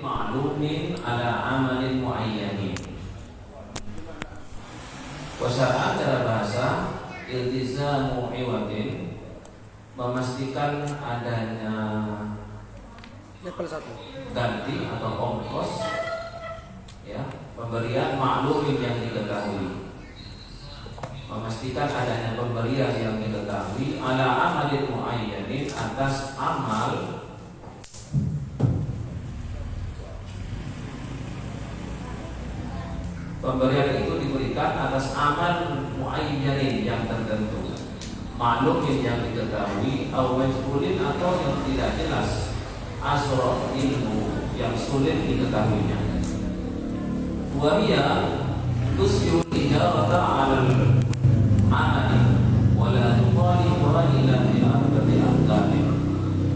Ma'lumin ala amalin muayyanin. Wasara cara bahasa iltizamu iwadin, memastikan adanya ganti atau ongkos, ya, pemberian maklumin yang diketahui, memastikan adanya pemberian yang diketahui ala amalin muayyanin, atas amal pemberian itu diberikan atas amal muayyanin yang tertentu, maklumin yang diketahui, atau majhulin atau yang tidak jelas, asrar ilmu yang sulit diketahuinya. Wahia tusirul ijarata alal amali wala tuqalifuha ila fi arba'ati ahkamin.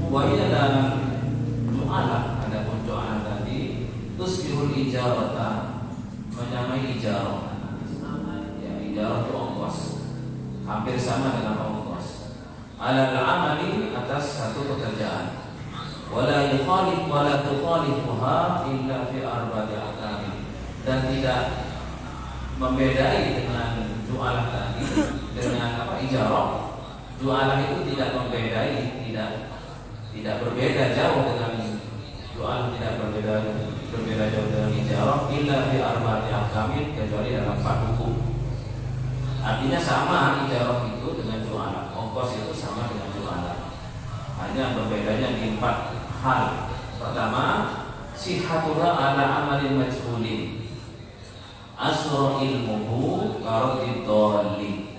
Wahia dalam ju'alah, ada pun ju'alah tadi, tusirul ijarata menyamai ijarah, ya, ijarah itu ongkos, hampir sama dengan ongkos. Alal amali, atas satu pekerjaan. Wala yukhalif wala tukhalifuha illa fi arba'ati ahkamin, dan tidak membedai dengan jualah tadi, dengan ijarah. Jualah itu tidak membedai, tidak berbeda jauh dengan jualah tidak berbeda jauh dengan ijarah illa fi arba'ati ahkamin, kecuali dalam 4 hukum. Artinya sama ijarah itu dengan jualah, ongkos itu sama dengan jualah, hanya berbedanya di 4 hal. Pertama, sihatuha ala amalin majhulin, asra ilmuhu karodid dhalli.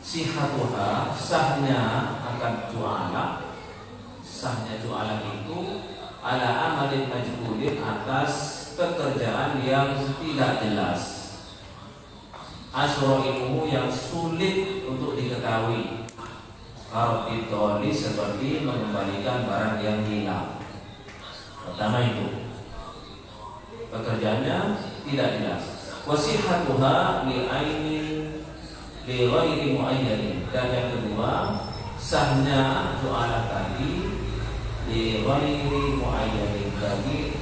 Sihatuha, sahnya akan jualah, sahnya jualah itu ala amalin majhulin, atas pekerjaan yang tidak jelas, asra ilmuhu, yang sulit untuk diketahui, karodid dhalli, seperti mengembalikan barang yang hilang. Pertama itu pekerjaannya tidak jelas. Wasihatuha li ainin li ghairi muayyanin, dan yang kedua sahnya jualah tadi li ghairi muayyanin, bagi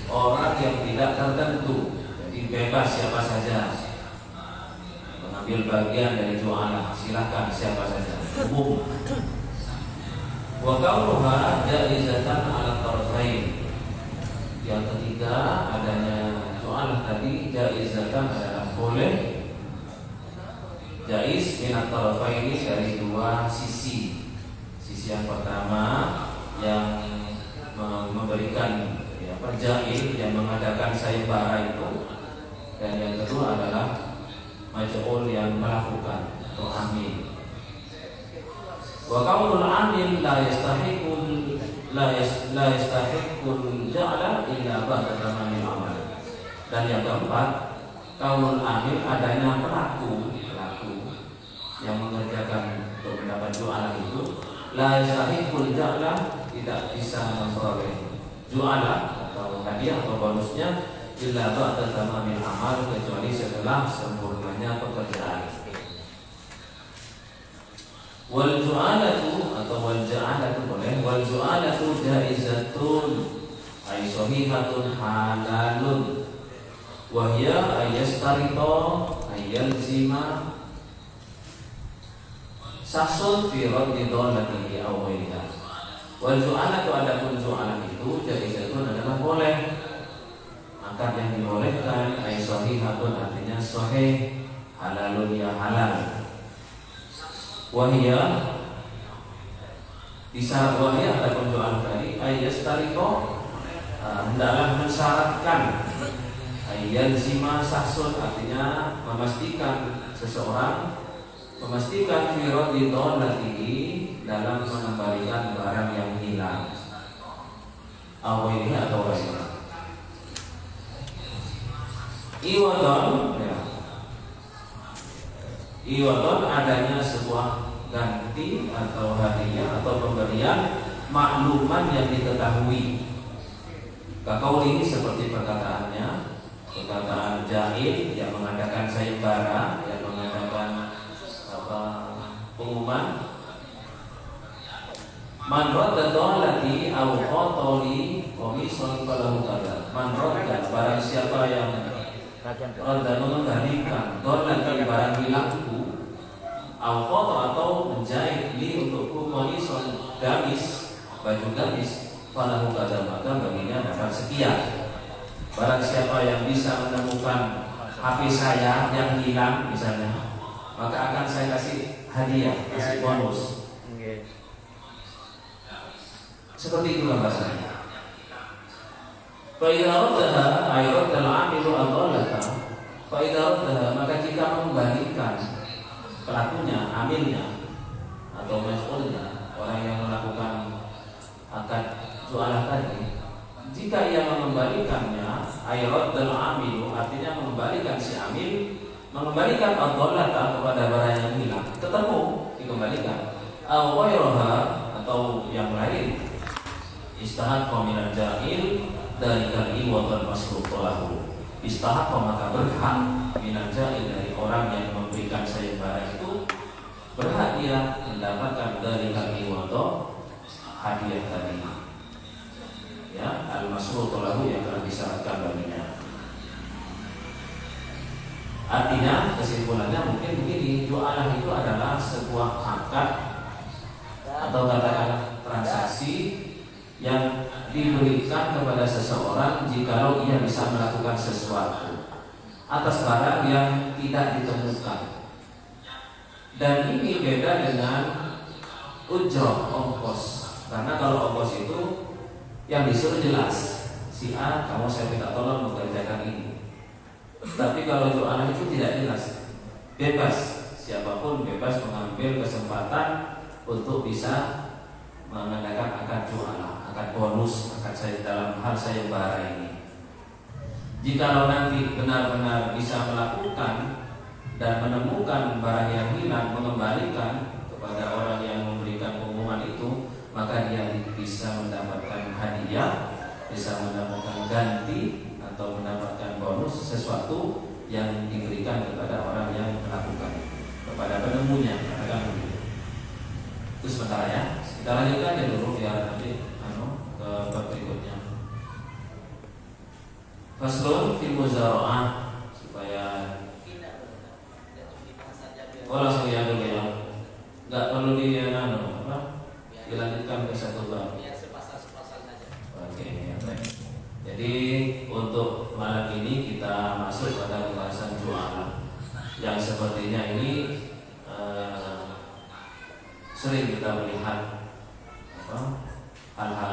orang yang tidak tertentu, jadi bebas siapa saja mengambil bagian dari jualah, silakan siapa saja, umum. Wa kaunuha jaizatan ala tarfain. Yang ketiga, adanya jualah tadi jaizatan adalah boleh, jaiz minat tarfaini, dari 2 sisi. Sisi yang pertama yang memberikan penjail, yang mengadakan sayembara itu, dan yang kedua adalah maj'ul, yang melakukan atau amil. Wa qaulul amil la yastahiqul ja'la illa ba'da tamamil amal. Dan yang keempat, qaulul amil, adanya pelaku yang mengerjakan untuk mendapat jualah itu, la yastahiqul ja'la, tidak bisa memperoleh jualah atau hadiah atau bonusnya, illa ba'da tamamil amal, kecuali setelah sempurnanya pekerjaan. Wal ju'alatu atau wal ja'alatu boleh, wal ju'alatu jaizatun ay sahihatun halalun, wa hiya ayastarito ayalzima sasun fi raddi dhalatihi aw ghairiha. Wal ju'alatu, adapun ju'alah itu jaizatun adalah boleh, akad yang dibolehkan, ay sahihatun artinya sahih, halalun ya halal. Wahia bisa, wahia adapun jualah tadi ayastariko, hendaklah mensyaratkan, ayalzima sasun artinya memastikan seseorang, memastikan fi raddi dhalatihi, dalam mengembalikan barang yang hilang, awalnya atau wasilah. Iwadon, ya. Iwadon adanya sebuah ganti atau hadiah atau pemberian makluman yang diketahui. Kakau ini seperti perkataannya, perkataan jahil yang mengadakan sayembara, yang mengadakan pengumuman, man radda dhalati aw qatali qamisan falahu kadza. Man radda, barang siapa yang radda mengembalikan dhalati, barang hilangku, aw qata, atau menjahit li untukku, qamisan gamis, baju gamis, falahu kadza, maka baginya dapat sekian. Barang siapa yang bisa menemukan HP saya yang hilang misalnya, maka akan saya kasih hadiah, kasih bonus. Seperti itulah bahasanya. Fa idza raddaha ay raddal 'amilu adallata, fa idza raddaha, maka jika mengembalikan pelakunya, amilnya atau mas'ulnya, orang yang melakukan akad jualah tadi, jika ia mengembalikannya, ay raddal 'amilu artinya mengembalikan si amil, mengembalikan adallata kepada barang yang hilang, ketemu dikembalikan, aw ghairaha, atau yang lain, istahaqqa minal jahil dari kali wal masruq lahu. Istahaqqa, maka berhak, minal jahil, dari orang yang memberikan sayembara itu, berhak dia mendapatkan dari kali wal hadiah tadi, ya, al masruq lahu, yang telah disyaratkan baginya. Artinya kesimpulannya mungkin begini, jualah itu adalah sebuah akad atau katakanlah transaksi yang diberikan kepada seseorang jikalau ia bisa melakukan sesuatu atas barang yang tidak ditemukan. Dan ini beda dengan ujroh, ongkos. Karena kalau ongkos itu yang disuruh jelas, si A kamu saya minta tolong mengerjakan ini. Tapi kalau jualan itu tidak jelas, bebas, siapapun bebas mengambil kesempatan untuk bisa mengadakan akad jualan, akad bonus, akad saya dalam hal sayembara ini. Jikalau nanti benar-benar bisa melakukan dan menemukan barang yang hilang, mengembalikan kepada orang yang memberikan pengumuman itu, maka dia bisa mendapatkan hadiah, bisa mendapatkan ganti atau mendapatkan bonus sesuatu yang diberikan kepada orang yang melakukan, kepada penemunya. Katakan begitu. Itu sebentar ya. Kita lanjutkan ya dulu biar nanti ke bab berikutnya. Faslun fil muzara'ah, supaya langsung ya dulu ya. Enggak perlu dilanjutkan ke satu bab. Oke, baik. Jadi untuk malam ini kita masuk pada pembahasan jualan yang sepertinya ini sering kita melihat hal-hal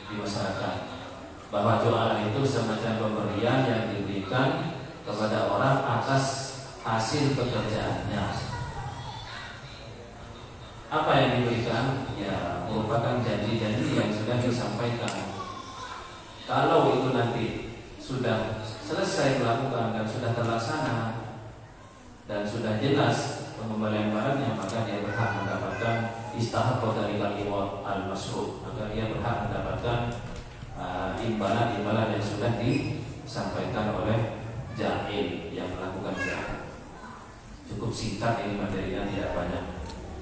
di masyarakat, bahwa jualan itu semacam pemberian yang diberikan kepada orang atas hasil pekerjaannya. Apa yang diberikan? Ya, merupakan janji-janji yang sudah disampaikan. Kalau itu nanti sudah selesai dilakukan dan sudah terlaksana dan sudah jelas pengembalian barangnya, maka dia berhak mendapatkan istahaqqa dari al-iwad al-masruh, maka dia berhak mendapatkan imbalan-imbalan yang sudah disampaikan oleh jahil yang melakukan zakat. Cukup singkat ini, materinya tidak banyak.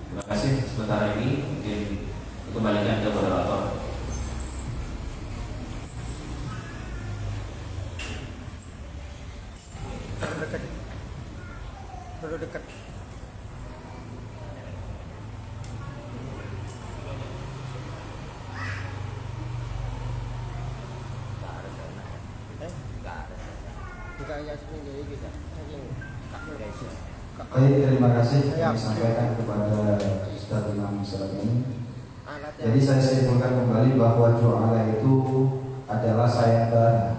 Terima kasih. Sementara ini mungkin dikembalikan ke moderator. Terlalu dekat. Baik, terima kasih yang disampaikan kepada Ustaz Imam saat ini. Jadi saya simpulkan kembali bahwa jualan itu adalah sayembara.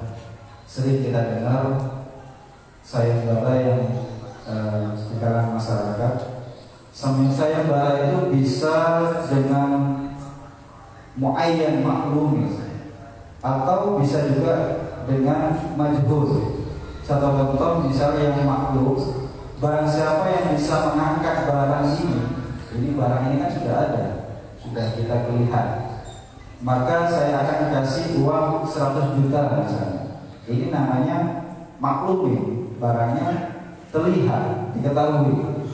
Sering kita dengar sayembara yang di kalangan masyarakat. Sayembara itu bisa dengan muayyan maklum, atau bisa juga dengan majhul. Satu contoh misalnya yang maklum, barang siapa yang bisa mengangkat barang ini barang ini kan sudah ada, sudah kita lihat, maka saya akan kasih uang 100 juta misalnya. Ini namanya maklumin, barangnya terlihat, diketahui.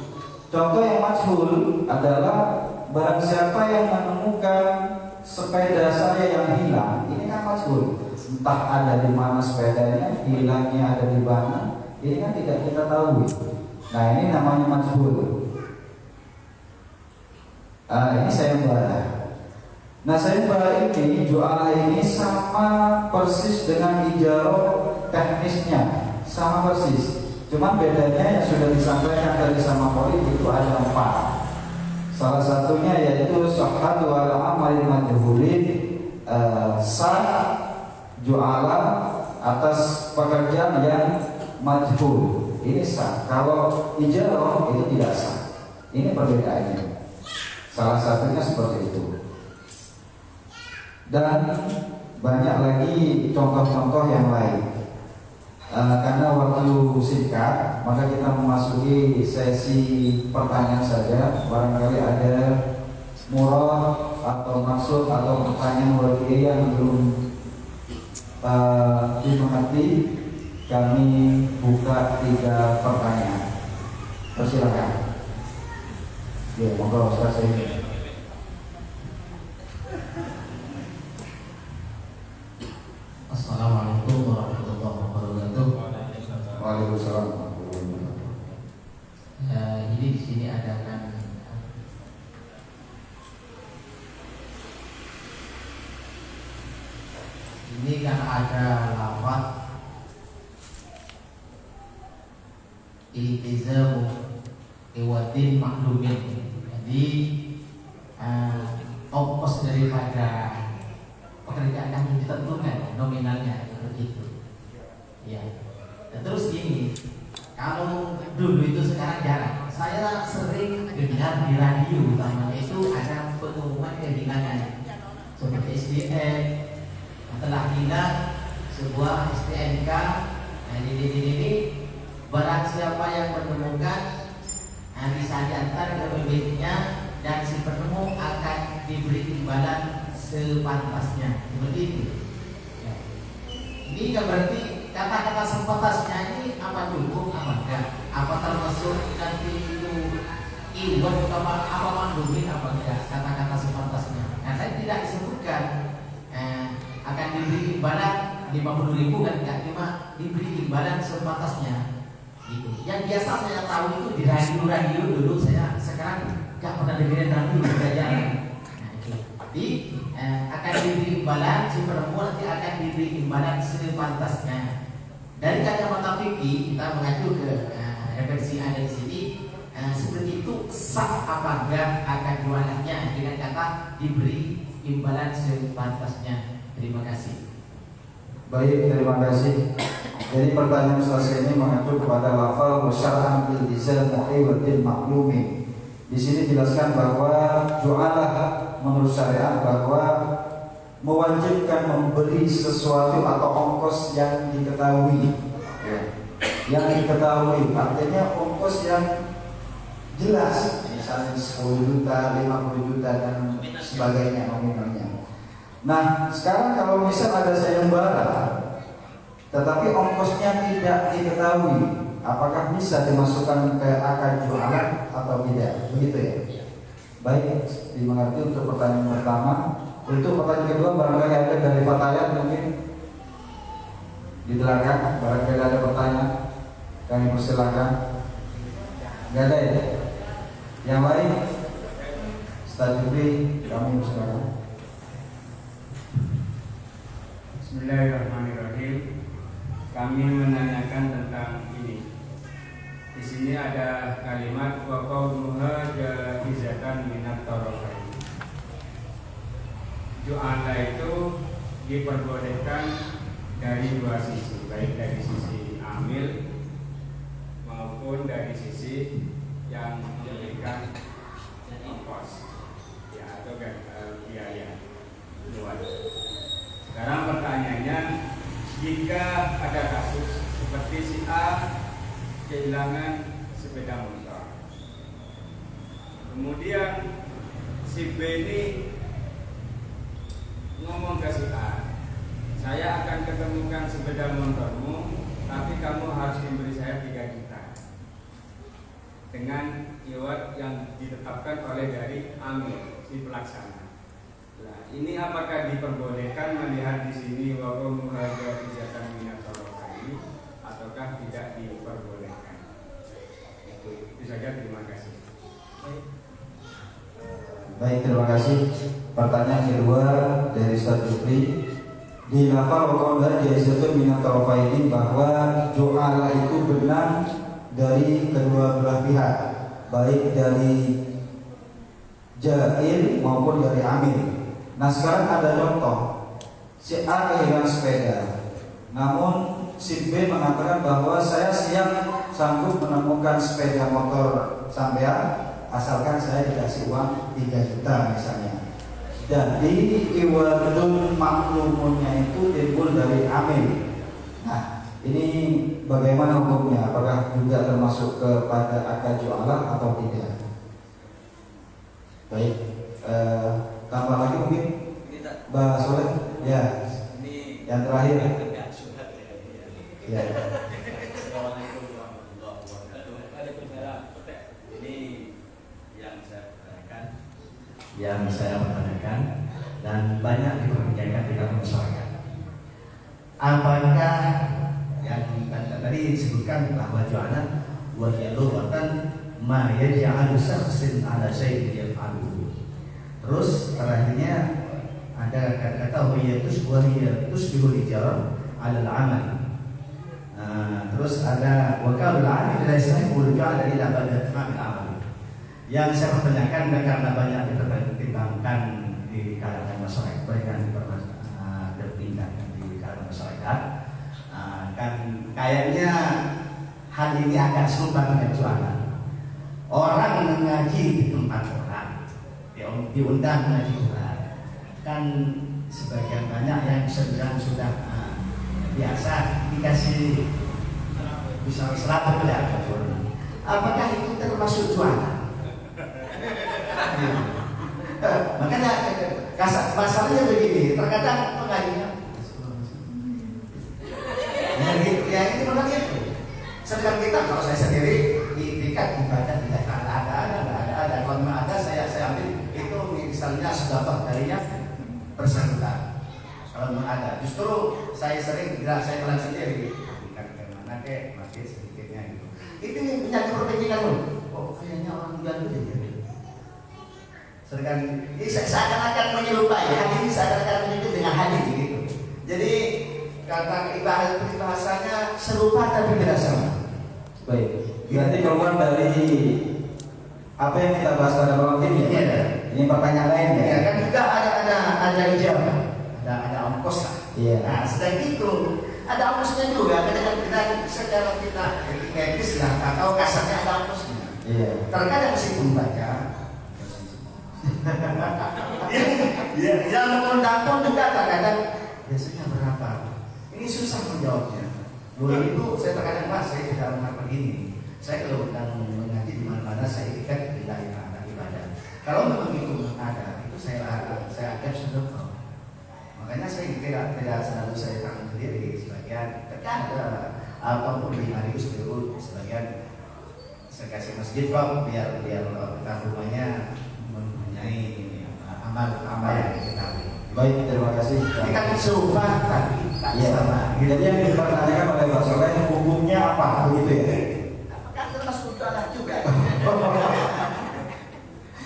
Contoh yang majhul adalah barang siapa yang menemukan sepeda saya yang hilang, ini kan majhul. Entah ada di mana sepedanya, hilangnya ada di mana, ini kan tidak kita tahu. Nah, ini namanya majhul. Ini sayembara. Nah, sayembara ini, jualan ini sama persis dengan ijarah teknisnya, sama persis. Cuma bedanya yang sudah disampaikan tadi sama politik itu ada 4. Salah satunya yaitu syahadu wal amalin majhulin, sah jualan atas pekerjaan yang majhul, ini sah. Kalau ijarah itu tidak sah. Ini perbedaannya. Salah satunya seperti itu. Dan banyak lagi contoh-contoh yang lain. Karena waktu singkat, maka kita memasuki sesi pertanyaan saja. Barangkali ada murad atau maksud atau pertanyaan wakil yang belum dimengerti, kami buka 3 pertanyaan. Persilakan. Ya, monggo Ustaz ini. Assalamualaikum warahmatullahi wabarakatuh. Waalaikumsalam. Jadi di sini ada ada lafaz iltizamu iwadin maklumin. Jadi ongkos daripada pekerjaan yang ditentukan nominalnya begitu. Ya. Dan terus gini, kalau dulu itu sekarang jarang. Saya sering dengar di radio utamanya itu ada pengumuman kehilangan seperti SDN telah hilang sebuah STNK. Nah, ini barang siapa yang menemukan bisa diantar ke pemiliknya dan si penemu akan diberi imbalan sepantasnya. Seperti itu. Ya. Ini kan berarti kata-kata sepantasnya ini apa dulu, apa enggak? Apa termasuk nanti itu iwan apa mandumin apa enggak? Kata-kata sepantasnya. Nah, tadi tidak disebutkan akan diberi imbalan 50.000 kan enggak, cuma diberi imbalan sepantasnya. Gitu. Yang biasa saya tahu itu di radio dulu, saya sekarang nggak pernah dengerin radio juga jarang. Nah, itu. Jadi akan diberi imbalan, si perempuan nanti akan diberi imbalan sepantasnya. Dari kacamata fikih kita mengacu ke referensi ada di sini, seperti itu sah apa enggak akan jualannya dengan kata diberi imbalan sepantasnya. Terima kasih. Baik, terima kasih. Jadi pertanyaan Ustaz ini mengacu kepada lafal syar'an iltizam mu'iwatin maklumi. Di sini dijelaskan bahwa ju'alah menurut syariat bahwa mewajibkan membeli sesuatu atau ongkos yang diketahui. Yang diketahui artinya ongkos yang jelas, misalnya 10 juta, 50 juta dan sebagainya nominalnya. Nah, sekarang kalau misal ada sayembara tetapi ongkosnya tidak diketahui, apakah bisa dimasukkan ke akad jualan atau tidak? Begitu ya. Baik, dimengerti untuk pertanyaan pertama. Untuk pertanyaan kedua, barangkali ada dari Fatayat mungkin diterangkan. Barangkali ada pertanyaan, kami persilakan. Enggak ada ya? Yang lain, Ustaz Jufri, kami persilakan. Bismillahirrahmanirrahim. Kami menanyakan tentang ini. Di sini ada kalimat wa qauluha jaizatan minat tarafain. Ju'ala itu diperbolehkan dari dua sisi, baik dari sisi amil maupun dari sisi yang memberikan ongkos ya atau biaya luar. Sekarang pertanyaannya, jika ada kasus seperti si A kehilangan sepeda motor, kemudian si B ini ngomong ke si A, saya akan ketemukan sepeda motormu, tapi kamu harus memberi saya 3 juta dengan iwat yang ditetapkan oleh dari amil si pelaksana. Nah, ini apakah diperbolehkan melihat di sini waqo muhajir ijatan minat tarafaini ataukah tidak diperbolehkan? Itu saja, terima kasih. Baik, terima kasih. Pertanyaan kedua dari Ustaz Jufri, di lafal waqo jaizatun minat tarafaini bahwa ju'ala itu benar dari kedua belah pihak, baik dari jail maupun dari amil. Nah, sekarang ada contoh, si A kehilangan sepeda, namun si B mengatakan bahwa saya siap sanggup menemukan sepeda motor sampean asalkan saya dikasih uang 3 juta misalnya. Jadi iwadun maklumunnya itu timbul dari amil. Nah, ini bagaimana hukumnya? Apakah juga termasuk kepada akad jualah atau tidak? Baik, tambah lagi mungkin Mbak Soleh, ya. Ini yang terakhir. Ya. Assalamualaikum warahmatullahi wabarakatuh. Waalaikumsalam. Ini yang saya pertanyakan dan banyak diperbincangkan di dalam masyarakat. Apakah yang tadi disebutkan bahwa jualan wajibatan ma yaj'alu syakhsin ala syai'in yaf'aluhu. Terus terakhirnya ada kata-kata tusbihul ijar alal amal. Terus ada wakalul amil la yasahibul ja'ala ila ba'da tamamil amal. Yang saya pertanyakan dan karena banyak dipertimbangkan di kalangan masyarakat, banyak dipertimbangkan di kalangan masyarakat, kan kayaknya hal ini agak sulit dengan jualan. Orang mengaji di tempat orang, diundang mengaji Quran, kan sebagian banyak yang sedang sudah biasa dikasih bisa 100 ya. Apakah itu termasuk jualan? Makanya masalahnya begini, terkadang pengajian ya ini memang itu. Sedangkan kita, kalau saya sendiri itikad ibadah tidak ada. Kalau memang ada saya ambil itu misalnya sedekah darinya bersangkutan. Kalau memang ada, justru saya sering saya telan sendiri. Itikad mana kek masih sedikitnya gitu. Itu yang punya kepentingan loh. Oh kayaknya orang bilang gitu ya. Sedangkan ini seakan-akan menyerupai hal ini seakan-akan menyebut dengan hal ini gitu. Jadi kata bahasanya serupa tapi tidak sama. Baik, berarti keluar dari apa yang kita bahas pada malam ini ya? Iya. Ini pertanyaan lain ya? Ya kan juga ada ijabah, ada ongkos lah. Iya. Nah sedang itu ada ongkosnya juga. Kadang kita secara kita medis lah atau kasarnya ada ongkosnya. Iya. Terkadang si pembaca yang mengundang pun juga kadang biasanya berapa? Ini susah menjawabnya. Dulu itu saya terkadang Pak, saya tidak mengatakan begini. Saya kalau sedang mengaji di mana-mana saya ikat di daerah ibadah. Kalau memang itu ada, itu saya anggap sedekah. Makanya saya tidak selalu saya tangan sendiri. Sebagian ketika ada apapun di hari itu sebagian saya kasih masjid Pak biar kita rumahnya mempunyai amal yang kita. Baik, terima kasih. Ini kan serupa tapi tak sama. Jadi yang dipertanyakan oleh Pak Soleh hukumnya apa begitu ya? Apakah termasuk jualan juga?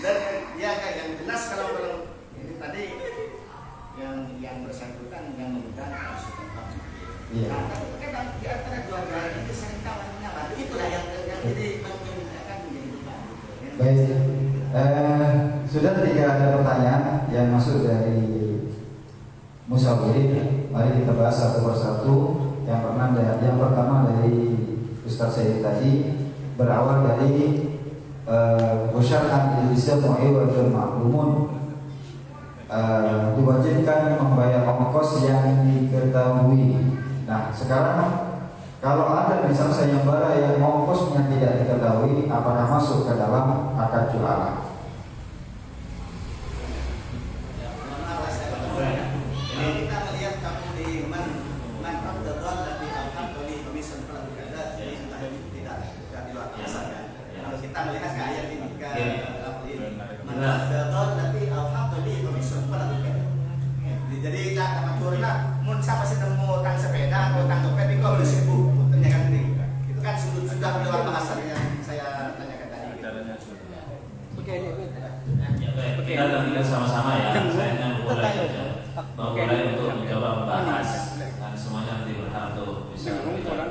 Dan ya kayak yang jelas kalau ini tadi yang bersangkutan yang mengundang harus tetap. Iya. Nah, kan di antara dua-dua itu saling kawan menyala. Itulah yang jadi menjadi beban. Baik. Sudah 3 ada pertanyaan yang masuk dari musyawirin. Mari kita bahas satu persatu. Yang pertama dari Ustaz Said tadi berawal dari Busyar'an Islam mu'iwadun ma'lumun, diwajibkan membayar ongkos yang diketahui. Nah sekarang kalau ada misalnya sayembara yang ongkosnya tidak diketahui, apakah masuk ke dalam akad jualan? Kita melihat kamu di manfaat dan di alhamdulillah komisen pelabuhan jadi sudah tidak di luar biasa kan. Kalau kita melihat ke ayat ini manfaat tapi alhamdulillah komisen pelabuhan. Jadi tak dapat turunlah. Mun siapa sih nemu tang sepeda atau tang dompet itu boleh 1000 tanyakan ini. Itu kan sudah di luar bahasanya saya tanyakan tadi. Kita nantikan sama-sama ya. Saya mulai untuk mencoba membahas dan semuanya nanti berhak untuk bisa berbicara.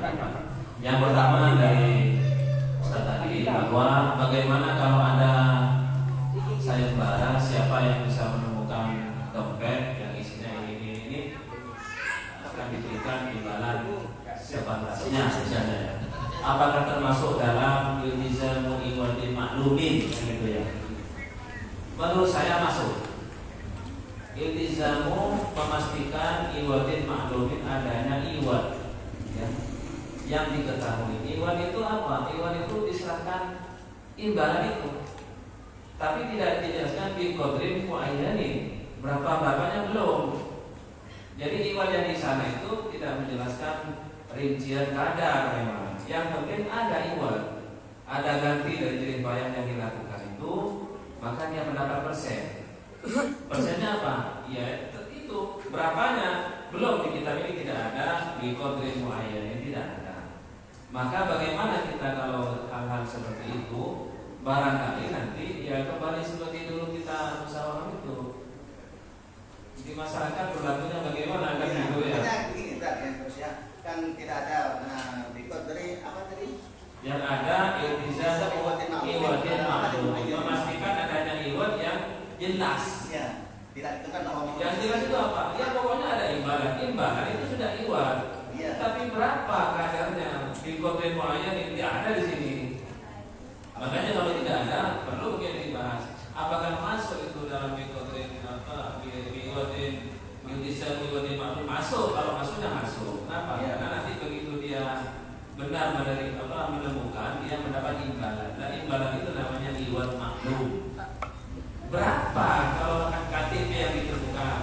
Yang pertama dari Ustaz tadi bahwa bagaimana kalau ada sayembara, siapa yang bisa menemukan dompet yang isinya ini akan diberikan imbalan sebatasnya misalnya. Apakah termasuk dalam iltizamu iwadin maklumin gitu ya? Menurut saya masuk. Iltizamu memastikan iwadin maklumin adanya iwad ya, yang diketahui. Iwad itu apa? Iwad itu diserahkan imbalan itu, tapi tidak dijelaskan di kodrim muayyani berapanya belum. Jadi iwad yang di sana itu tidak menjelaskan rincian kadar memang. Yang penting ada iwad, ada ganti dari jerih payah yang dilakukan itu, maka dia mendapat persen. Persennya apa? Ya itu berapanya belum di kitab ini tidak ada, di kodrim muayyan ini tidak ada. Maka bagaimana kita kalau hal-hal seperti itu barangkali nanti ya kembali seperti dulu kita musyawarah itu. di masyarakat berlakunya bagaimana kan gitu ya. Makanya begini terus ya, kan tidak ada berikut dari apa tadi? Yang ada iltizam iwadin maklum, memastikan adanya iwad yang jelas. Ya, tidak ditentukan bahwa Yang jelas itu apa? Ya pokoknya ada imbalan itu sudah iwad. Iya. Tapi berapa kadarnya? Di kode muayyan ini ada di sini. Makanya kalau tidak ada, perlu mungkin dibahas. Apakah masuk itu dalam metode apa? Iwadin, iwadin maklum masuk. Kalau masuknya masuk. Kenapa? Iya. Karena nanti begitu dia benar menemukan, dia mendapat imbalan. Dan imbalan itu namanya iwad maklum. Berapa kalau akan KTP yang ditemukan?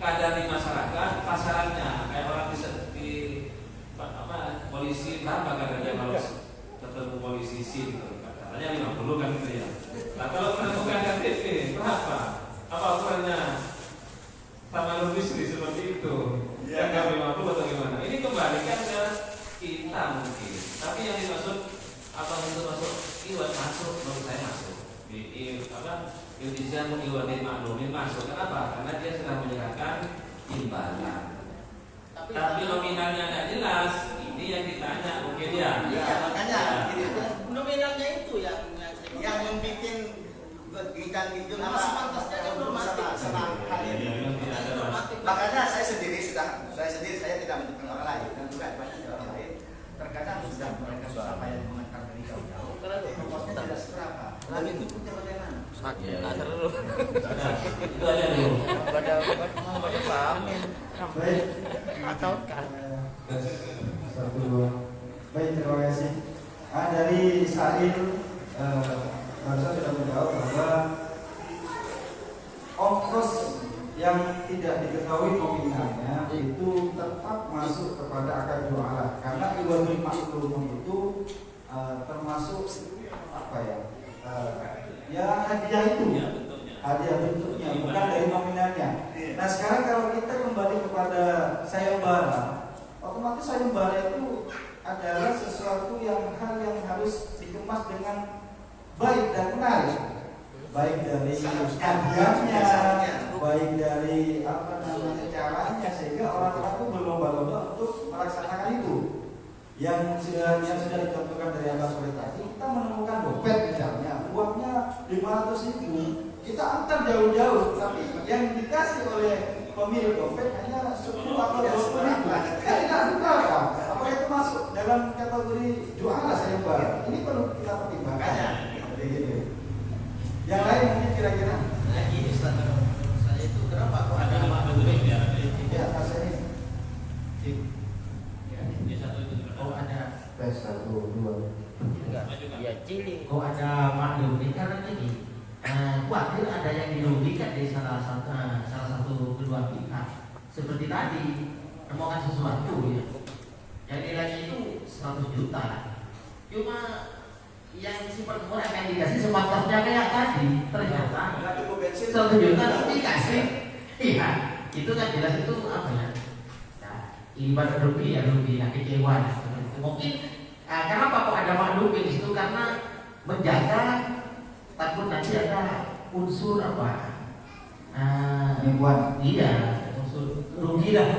Kadar di masyarakat, pasarannya kayak orang di apa polisi berapa kadarnya kalau ketemu polisi SIM gitu. Katanya 50 kan gitu ya. Nah kalau menemukan KTP berapa? Apa ukurannya? Sama industri seperti itu. Ya nggak 50 atau gimana? Ini kembalikan ke kita mungkin. Tapi yang dimaksud apa untuk masuk iwad masuk, menurut saya masuk. Di apa? Indonesia mengiwadin maklumin masuk. Kenapa? Karena dia sudah menyerahkan imbalan. Tapi nominalnya tidak jelas. Ini yang ditanya mungkin ya. Iya, makanya ini Nominalnya itu yang membuat gigang gitu Nama sepantasnya kan normatif. senang hal ini. Makanya saya tidak menentukan orang lain dan juga banyak orang lain. Terkadang sudah mereka susah payah mengantar dari jauh-jauh. Kosnya tidak seberapa. Lalu itu punya bagaimana? Itu aja dulu. Baik. atau kan. Satu dua. Baik, terima kasih. Dari Said barusan sudah menjawab bahwa ongkos yang tidak diketahui nominalnya itu tetap masuk kepada akad jualan karena iwadul maklum itu termasuk apa ya? Ya hadiah itu, hadiah bentuknya bukan dari nominalnya. Nah sekarang kalau kita kembali kepada sayembara, otomatis sayembara itu adalah sesuatu yang harus dikemas dengan baik dan menarik, baik dari hadiahnya, baik dari apa namanya caranya, sehingga orang-orang itu berlomba-lomba untuk melaksanakan itu. Yang sudah ditentukan dari atas oleh tadi, kita menemukan dompet misalnya, uangnya 500.000, kita antar jauh-jauh, tapi yang dikasih oleh pemilik dompet hanya 10 atau 20.000. Kita buka kan? Apa itu masuk dalam kategori jualan sayembara? Ini perlu kita pertimbangkan. Yang lain mungkin kira-kira? Nah ini saya itu kenapa kok ada Ada betul ya. Ya, rasanya. oh ada Tes 1, 2. ya cili kok ada maklum karena ini khawatir ada yang dirugikan di salah satu kedua pihak seperti tadi menemukan sesuatu ya yang nilainya itu 100 juta cuma yang sifat murah yang dikasih sepatasnya kayak tadi ternyata 100 juta tapi dikasih iya itu kan jelas itu apa ya ibarat rugi ya rugi nah kecewa mungkin kenapa kok ada maklum di situ karena menjaga takut nanti ada unsur apa Penipuan. iya unsur rugi lah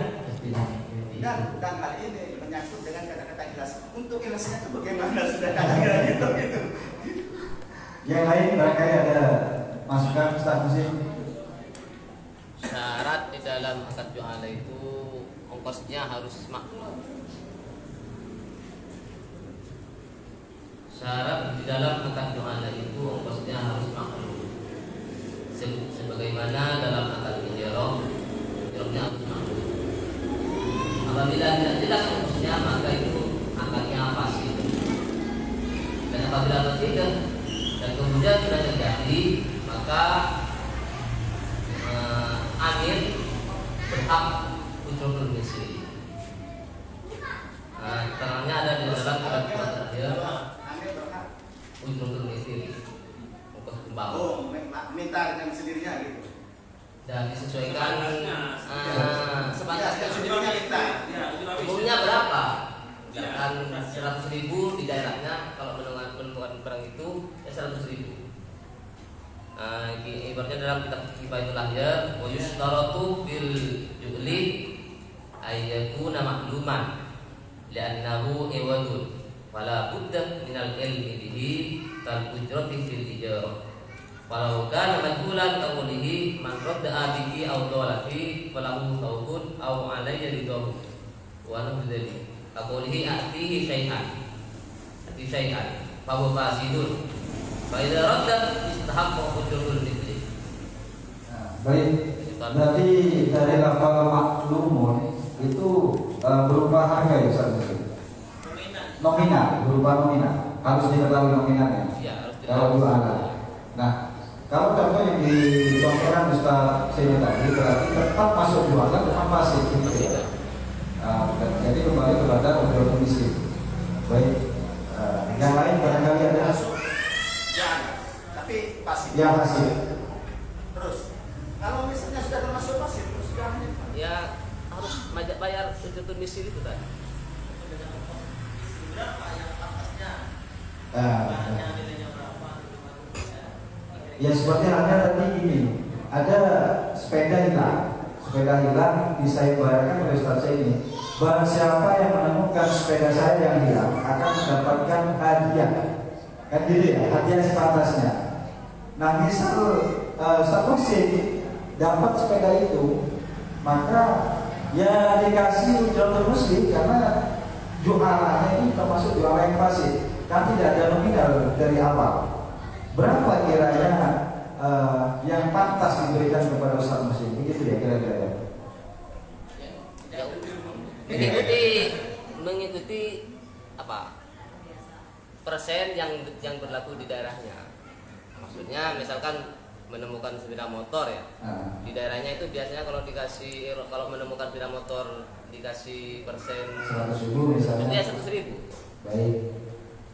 Dan hal ini menyangkut dengan kata-kata ikhlas. Untuk ikhlasnya itu bagaimana sudah kata-kata gitu. Yang lain barangkali ada masukan Ustaz Musim. Syarat di dalam akad jualan itu ongkosnya harus maklum. Syarat di dalam akad jualan itu ongkosnya harus maklum. Sebagaimana dalam akad ijarah, ijarahnya harus maklum. Apabila tidak jelas ongkosnya maka itu akadnya fasid. Dan apabila tidak dan kemudian sudah terjadi maka amir berhak ujratul misli. Keterangannya ada di dalam kitab terakhir. Amir berhak. Ujratul misli. Ongkos kembang. Oh, minta dengan sendirinya gitu. Dan disesuaikan sepantasnya. Sendirinya minta. Umumnya berapa? Misalkan 100.000 di daerahnya kalau menemukan barang itu ya 100.000. Ibaratnya dalam kitab Kifayatul Ahyar, wa yustaratu bil ju'li ayyakuna ma'luman li'annahu iwadun wala budda minal ilmi bihi kal ujrati fil ijarah. Walau kana majhulan qawlihi man radda bihi aw dawlati falahu thawbun aw alayya ridahu wa nahdzali qawlihi atihi syai'an fa huwa fasidun fa idza radda istahaqqa ujratul mithli. Baik, berarti dari lafal maklumun itu berupa harga ya Ustaz? Nominal, berupa nominal. Harus diketahui nominalnya. Ya, harus Kalau jualan. Nah, kalau contoh yang dicontohkan Ustaz sini tadi berarti tetap masuk jualan, tetap masih gitu ya. Jadi kembali kepada ujratul misli. Baik, yang lain barangkali ada tapi pasif. yang pasif. Terus kalau misalnya sudah termasuk pasif, terus jangan ya harus bayar ujratul misli itu tadi. berapa yang atasnya? Ya seperti halnya tadi ini ada sepeda hilang disayangkan oleh Ustaz ini. Barang siapa yang menemukan sepeda saya yang hilang akan mendapatkan hadiah. Kan gitu ya, hadiah sepantasnya. Nah misal Ustaz Muhsin dapat sepeda itu, maka ya dikasih ujratul muslim karena jualannya ini termasuk jualan yang fasih, kan tidak ada nominal dari awal. Berapa kiranya yang pantas diberikan kepada Ustaz Muhsin? Begitu ya kira-kira. Mengikuti apa persen yang berlaku di daerahnya. Maksudnya misalkan menemukan sepeda motor ya, di daerahnya itu biasanya kalau menemukan sepeda motor dikasih persen 100.000 misalnya. ya 100.000. Baik.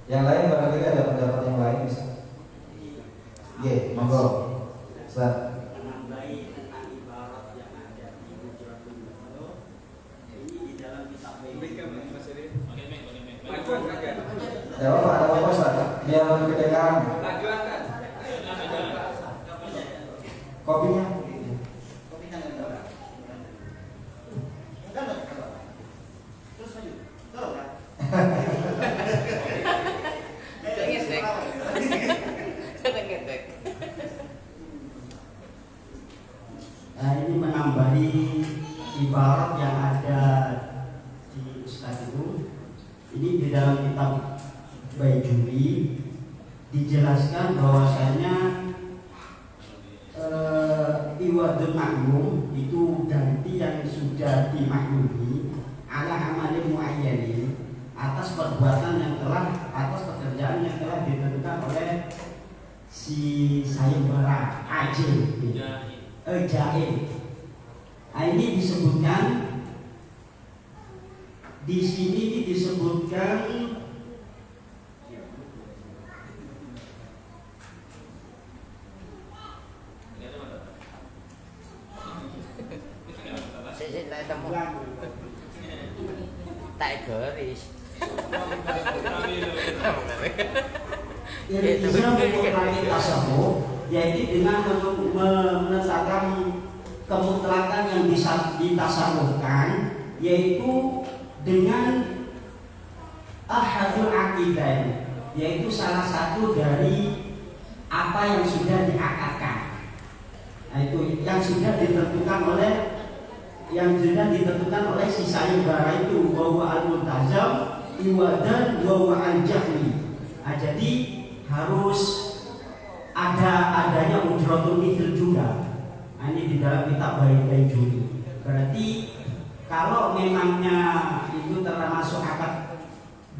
Yang lain barangkali ada pendapat yang lain bisa. Ye, monggo. Ustaz. Ya apa Ustaz? Biar kedekaan. Kopinya. Ini menambahi ibarat yang ada di Ustaz itu. Ini di dalam kitab Baijuri dijelaskan bahwasanya iwadul maklum itu ganti yang sudah dimaklumi ala amalin muayyanin atas perbuatan yang telah, atas pekerjaan yang telah ditentukan oleh si sayembara ajil jaim. Nah, ini disebutkan di sini disebutkan tại garis. Yaitu tasawuf, yaitu dengan menetapkan kemutlakan yang ditasawufkan, yaitu dengan ahadul aqidah, yaitu salah satu dari apa yang sudah diakadkan. Nah, itu yang sudah ditentukan oleh si sayembara itu, bahwa al-multazam iwadan wa al-jahli. Nah, jadi harus adanya ujratul mithl juga. Nah, ini di dalam kitab Baijuri. Berarti kalau memangnya itu termasuk akad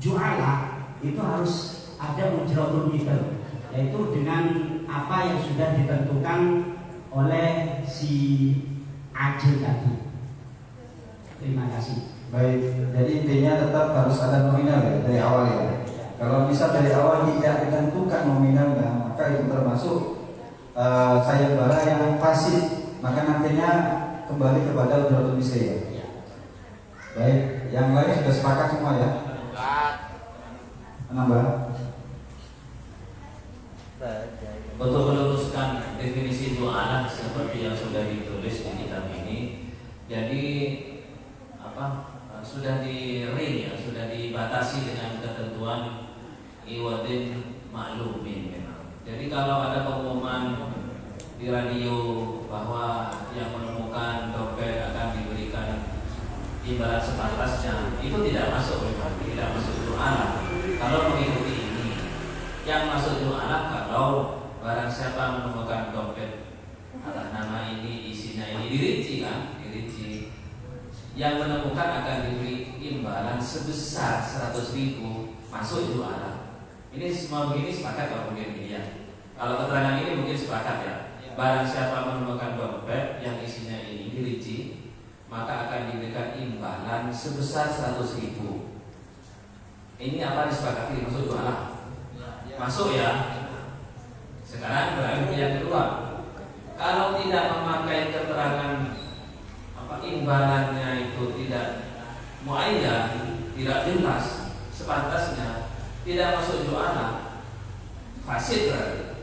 jualah, itu harus ada ujratul mithl, yaitu dengan apa yang sudah ditentukan oleh si ajil tadi. Terima kasih. Baik, jadi intinya tetap harus ada nominal ya dari awal ya. Kalau bisa dari awal tidak ditentukan nominalnya, maka itu termasuk sayembara yang fasih, maka nantinya kembali kepada ujratul misli ya. Baik, yang lain sudah sepakat semua ya? Menambah? Untuk meluruskan definisi ju'alah seperti yang sudah ditulis di kitab ini, jadi sudah sudah dibatasi dengan ketentuan iwadin maklumin memang. Jadi kalau ada pengumuman di radio bahwa yang menemukan dompet akan diberikan imbalan sepantasnya, itu tidak masuk ju'alah. Kalau mengikuti ini, yang masuk ju'alah kalau barang siapa menemukan dompet atas nama ini, isinya ini, dirinci kan, dirinci. Yang menemukan akan diberi imbalan sebesar 100.000, masuk ju'alah. Ini semua begini sepakat kalau mungkin ini ya. Kalau keterangan ini mungkin sepakat ya. Barang siapa menemukan dompet yang isinya ini dirinci, maka akan diberikan imbalan sebesar 100.000. Ini apa disepakati, masuk ju'alah? Masuk ya. Sekarang beralih yang kedua. Kalau tidak memakai keterangan imbalannya itu tidak muayyan, tidak jelas sepantasnya, tidak masuk ju'alah, fasid berarti.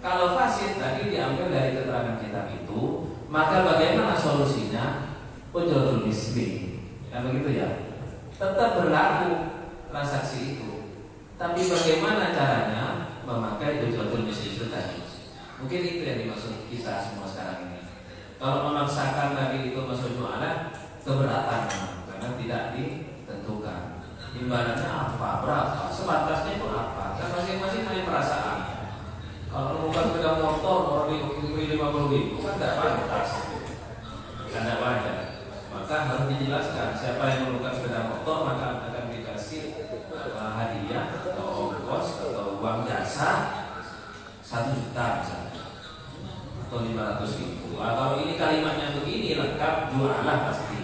Kalau fasid tadi diambil dari keterangan kitab itu, maka bagaimana solusinya? Ujratul misli, kan begitu ya? Tetap berlaku transaksi itu, tapi bagaimana caranya memakai ujratul misli itu tadi? Mungkin itu yang dimaksud kita semua sekarang ini. Kalau memaksakan tadi itu masuk ju'alah, keberatan karena tidak ditentukan imbalannya apa, berapa, sebatasnya itu apa, kan masing-masing punya perasaan. Kalau bukan sepeda motor orang diberi 50.000 kan tidak pantas, kan tidak wajar. Maka harus dijelaskan siapa yang menemukan sepeda motor maka akan dikasih hadiah atau ongkos atau uang jasa 1 juta misalnya atau 500.000. Kalau ini kalimatnya begini lengkap ju'alah pasti.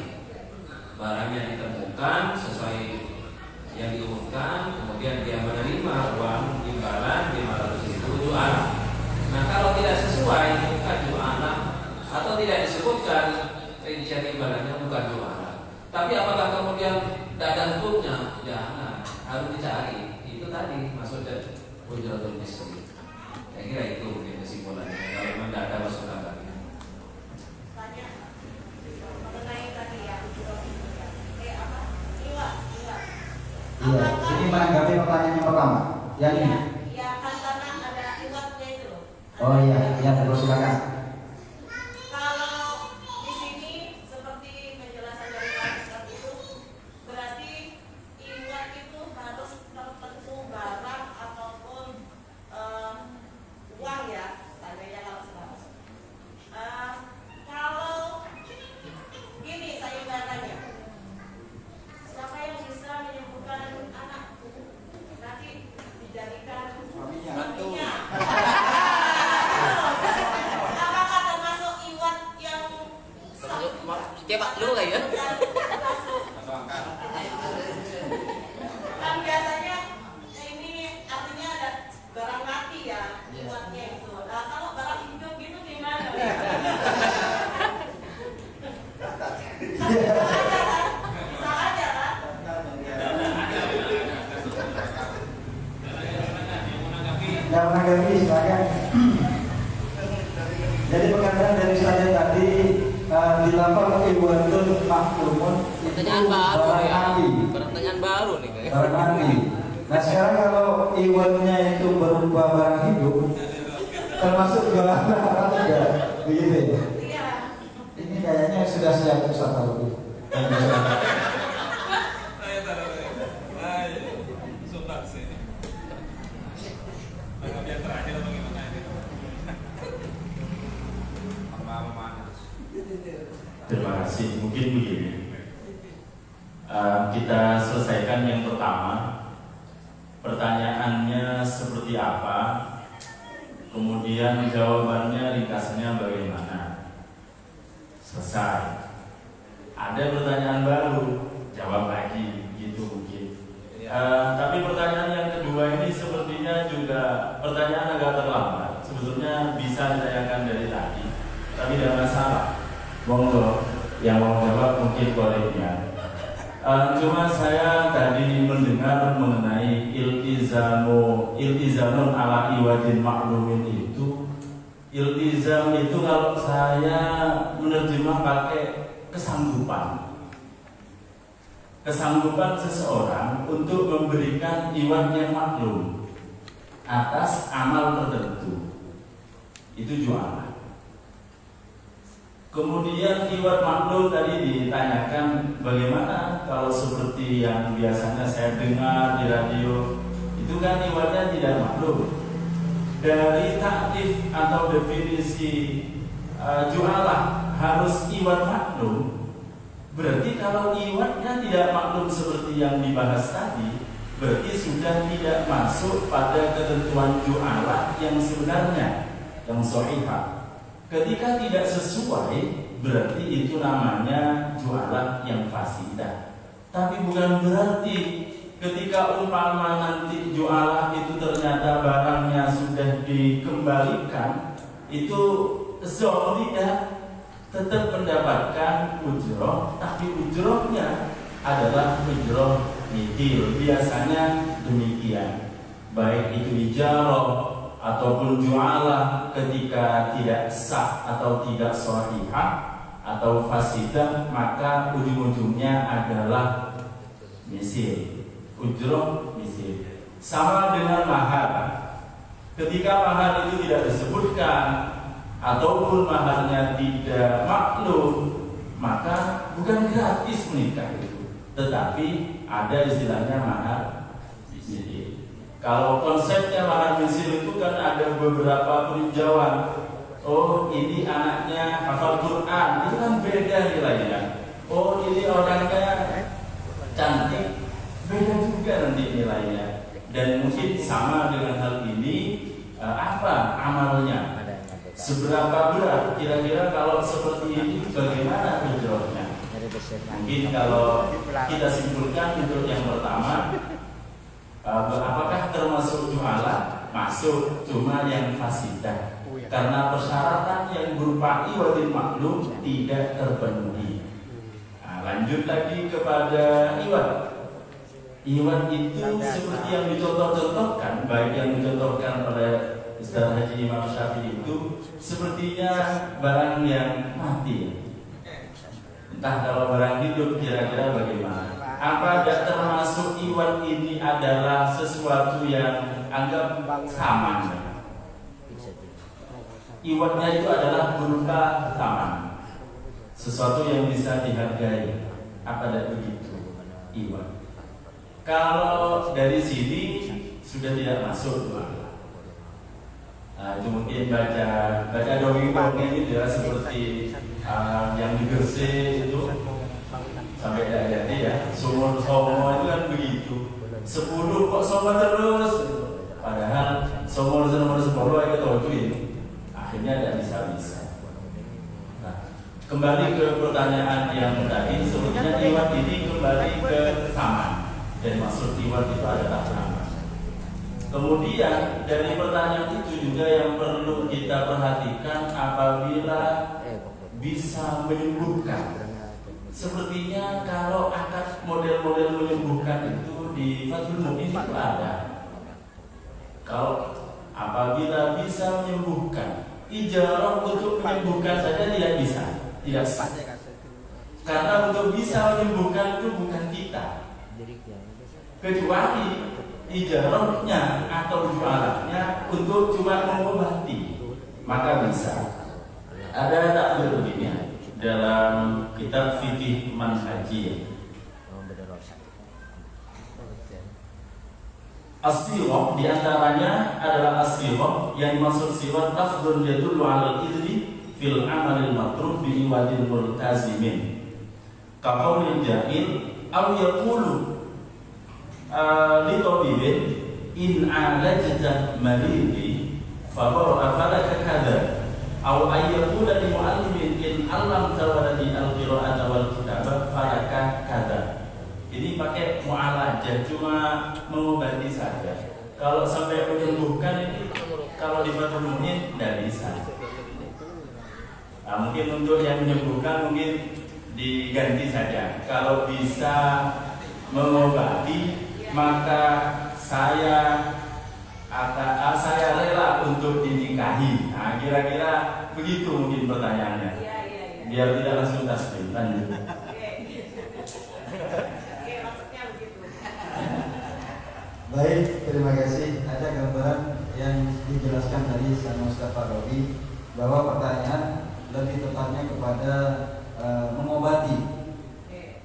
Barangnya ditemukan sesuai yang diumumkan, kemudian dia menerima uang imbalan 500.000 ju'alah. Nah kalau tidak sesuai bukan ju'alah, atau tidak disebutkan rincian imbalannya bukan ju'alah. Tapi apakah kemudian tidak ada hukumnya? Jangan, harus dicari. Itu tadi maksudnya ujratul misli. Saya kira itu mungkin kesimpulannya. Kalau memang tidak ada masukan tadi. Tanya mengenai tadi ya, iwat. Iya, ini menanggapi pertanyaan yang pertama. Yang ini. Ya, kan karena ada iwatnya itu loh. Oh iya, terus silakan. Kalau di sini seperti penjelasan dari Pak Ustadz itu, berarti iwat itu harus tertentu barang ataupun uang ya, tandanya kalau sekarang. Kalau gini saya tanya, siapa yang bisa menyembuhkan anakku nanti dijadikan suaminya? Apakah termasuk iwat yang Dia Pak lu kayak ya? Kan biasanya ini artinya ada barang mati ya iwatnya itu. Nah kalau barang hidup gitu gimana? Bisa aja kan? Yang menanggapi silakan. Jadi perkataan dari saya tadi dilakukan iwadun maklumun itu Pertanyaan baru barang ya. mati. Pertanyaan baru nih kayak. Barang mati. Nah sekarang kalau iwadnya itu berupa barang hidup, termasuk jualan apa tidak? Begitu ya? Iya. Ini kayaknya sudah siap Ustaz Taufik. Terima kasih. Mungkin begini, kita selesaikan yang pertama. Pertanyaannya seperti apa, kemudian jawabannya ringkasnya bagaimana. Selesai. Ada pertanyaan baru, jawab lagi, gitu mungkin. Tapi pertanyaan yang kedua ini sepertinya juga pertanyaan agak terlambat. Sebetulnya bisa ditanyakan dari tadi, tapi tidak masalah. Monggo, yang mau jawab mungkin kolegnya. Cuma saya tadi mendengar mengenai iltizamun ala iwadin maklumin itu. Iltizam itu kalau saya menerjemah pakai kesanggupan. Kesanggupan seseorang untuk memberikan iwad yang maklum atas amal tertentu. Itu jualan. Kemudian iwad maklum tadi ditanyakan bagaimana kalau seperti yang biasanya saya dengar di radio, itu kan iwadnya tidak maklum. Dari takrif atau definisi jualah harus iwad maklum. Berarti kalau iwadnya tidak maklum seperti yang dibahas tadi, berarti sudah tidak masuk pada ketentuan jualah yang sebenarnya, yang sahihah. Ketika tidak sesuai, berarti itu namanya jualah yang fasidah. Tapi bukan berarti ketika umpama nanti jualah itu ternyata barangnya sudah dikembalikan, itu zon tidak, tetap mendapatkan ujroh, tapi ujrohnya adalah ujroh nidil. Biasanya demikian, baik itu ijarah ataupun jualah ketika tidak sah atau tidak sahihah atau fasidah, maka ujung-ujungnya adalah misil, ujroh misil. Sama dengan mahar, ketika mahar itu tidak disebutkan ataupun maharnya tidak maklum, maka bukan gratis menikah itu, tetapi ada istilahnya mahar misil. Kalau konsepnya mahar misil itu kan ada beberapa peninjauan. Oh, ini anaknya hafal Quran, itu kan beda nilainya. Oh, ini orangnya cantik, beda juga nanti nilainya. Dan mungkin sama dengan hal ini, apa amalnya, seberapa berat, kira-kira kalau seperti ini bagaimana ujrohnya. Mungkin kalau kita simpulkan untuk yang pertama, apakah termasuk jualah? Masuk, cuma yang fasidah, karena persyaratan yang berupa iwadin maklum tidak terpenuhi. Lanjut lagi kepada iwad. Iwad itu seperti yang dicontoh-contohkan, baik yang dicontohkan oleh Ustaz Haji Imam Syafi'i itu sepertinya barang yang mati. Entah kalau barang hidup kira-kira bagaimana. Apa tidak termasuk iwad ini adalah sesuatu yang anggap saman? Iwadnya itu adalah berupa saman, sesuatu yang bisa dihargai. Apa tidak begitu iwad? Kalau dari sini sudah tidak masuk. Nah, itu mungkin baca dongeng itu ya, seperti yang di Gresik itu sampai jadi ya, sumur somo itu kan begitu. 10 kok somo terus, padahal sumur 10 itu tojuin, akhirnya tidak bisa. Nah, kembali ke pertanyaan yang tadi, sebetulnya iwad ini kembali ke saman, dan maksud iwad itu adalah saman. Kemudian dari pertanyaan itu juga yang perlu kita perhatikan apabila bisa menyembuhkan. Sepertinya kalau akad model-model menyembuhkan itu di Fathul Mu'in itu ada. Kalau apabila bisa menyembuhkan, ijarah untuk menyembuhkan saja tidak bisa, tidak sah. Karena untuk bisa menyembuhkan itu bukan kita, kecuali ijarahnya atau jualannya untuk cuma mengobati, maka bisa. Ada takbir begini dalam kitab fikih manhajiyah. As-sirah diantaranya adalah as-sirah yang dimaksud sirah lafzun yadullu 'alal idri fil amalil matruf bi iwadil multazimin. Kaqaulil jahil aw yaqulu li tabibin in 'alajta maridi fa bara falaka kadza aw ayyaqula li mu'allimin in 'allamta waladi al-qira'ata wal kitaba falaka kadza. Ini pakai mu'alajah, cuma mengobati saja. Kalau sampai menyembuhkan ini, kalau di Fathul Mu'in tidak bisa. Nah, mungkin untuk yang menyembuhkan mungkin diganti saja. Kalau bisa mengobati, maka saya rela untuk dinikahi. Nah, kira-kira begitu mungkin pertanyaannya. Biar tidak langsung tasbih. Lanjut. Baik, terima kasih. Ada gambaran yang dijelaskan tadi sama Ustaz Farabi bahwa pertanyaan lebih tepatnya kepada mengobati.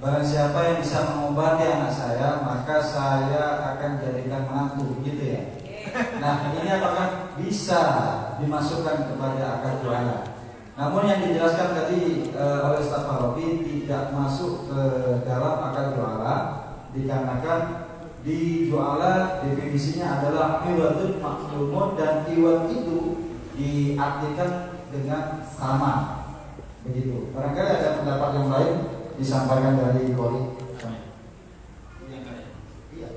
Barang siapa yang bisa mengobati anak saya, maka saya akan jadikan menantu, gitu ya. Nah, ini apakah bisa dimasukkan kepada akad jualan? Namun yang dijelaskan tadi oleh Ustaz Farabi tidak masuk ke dalam akad jualan dikarenakan di jualan definisinya adalah iwadun maklumun, dan iwad itu diartikan dengan sama. Begitu. Barangkali ada pendapat yang lain disampaikan dari Koli. Iya.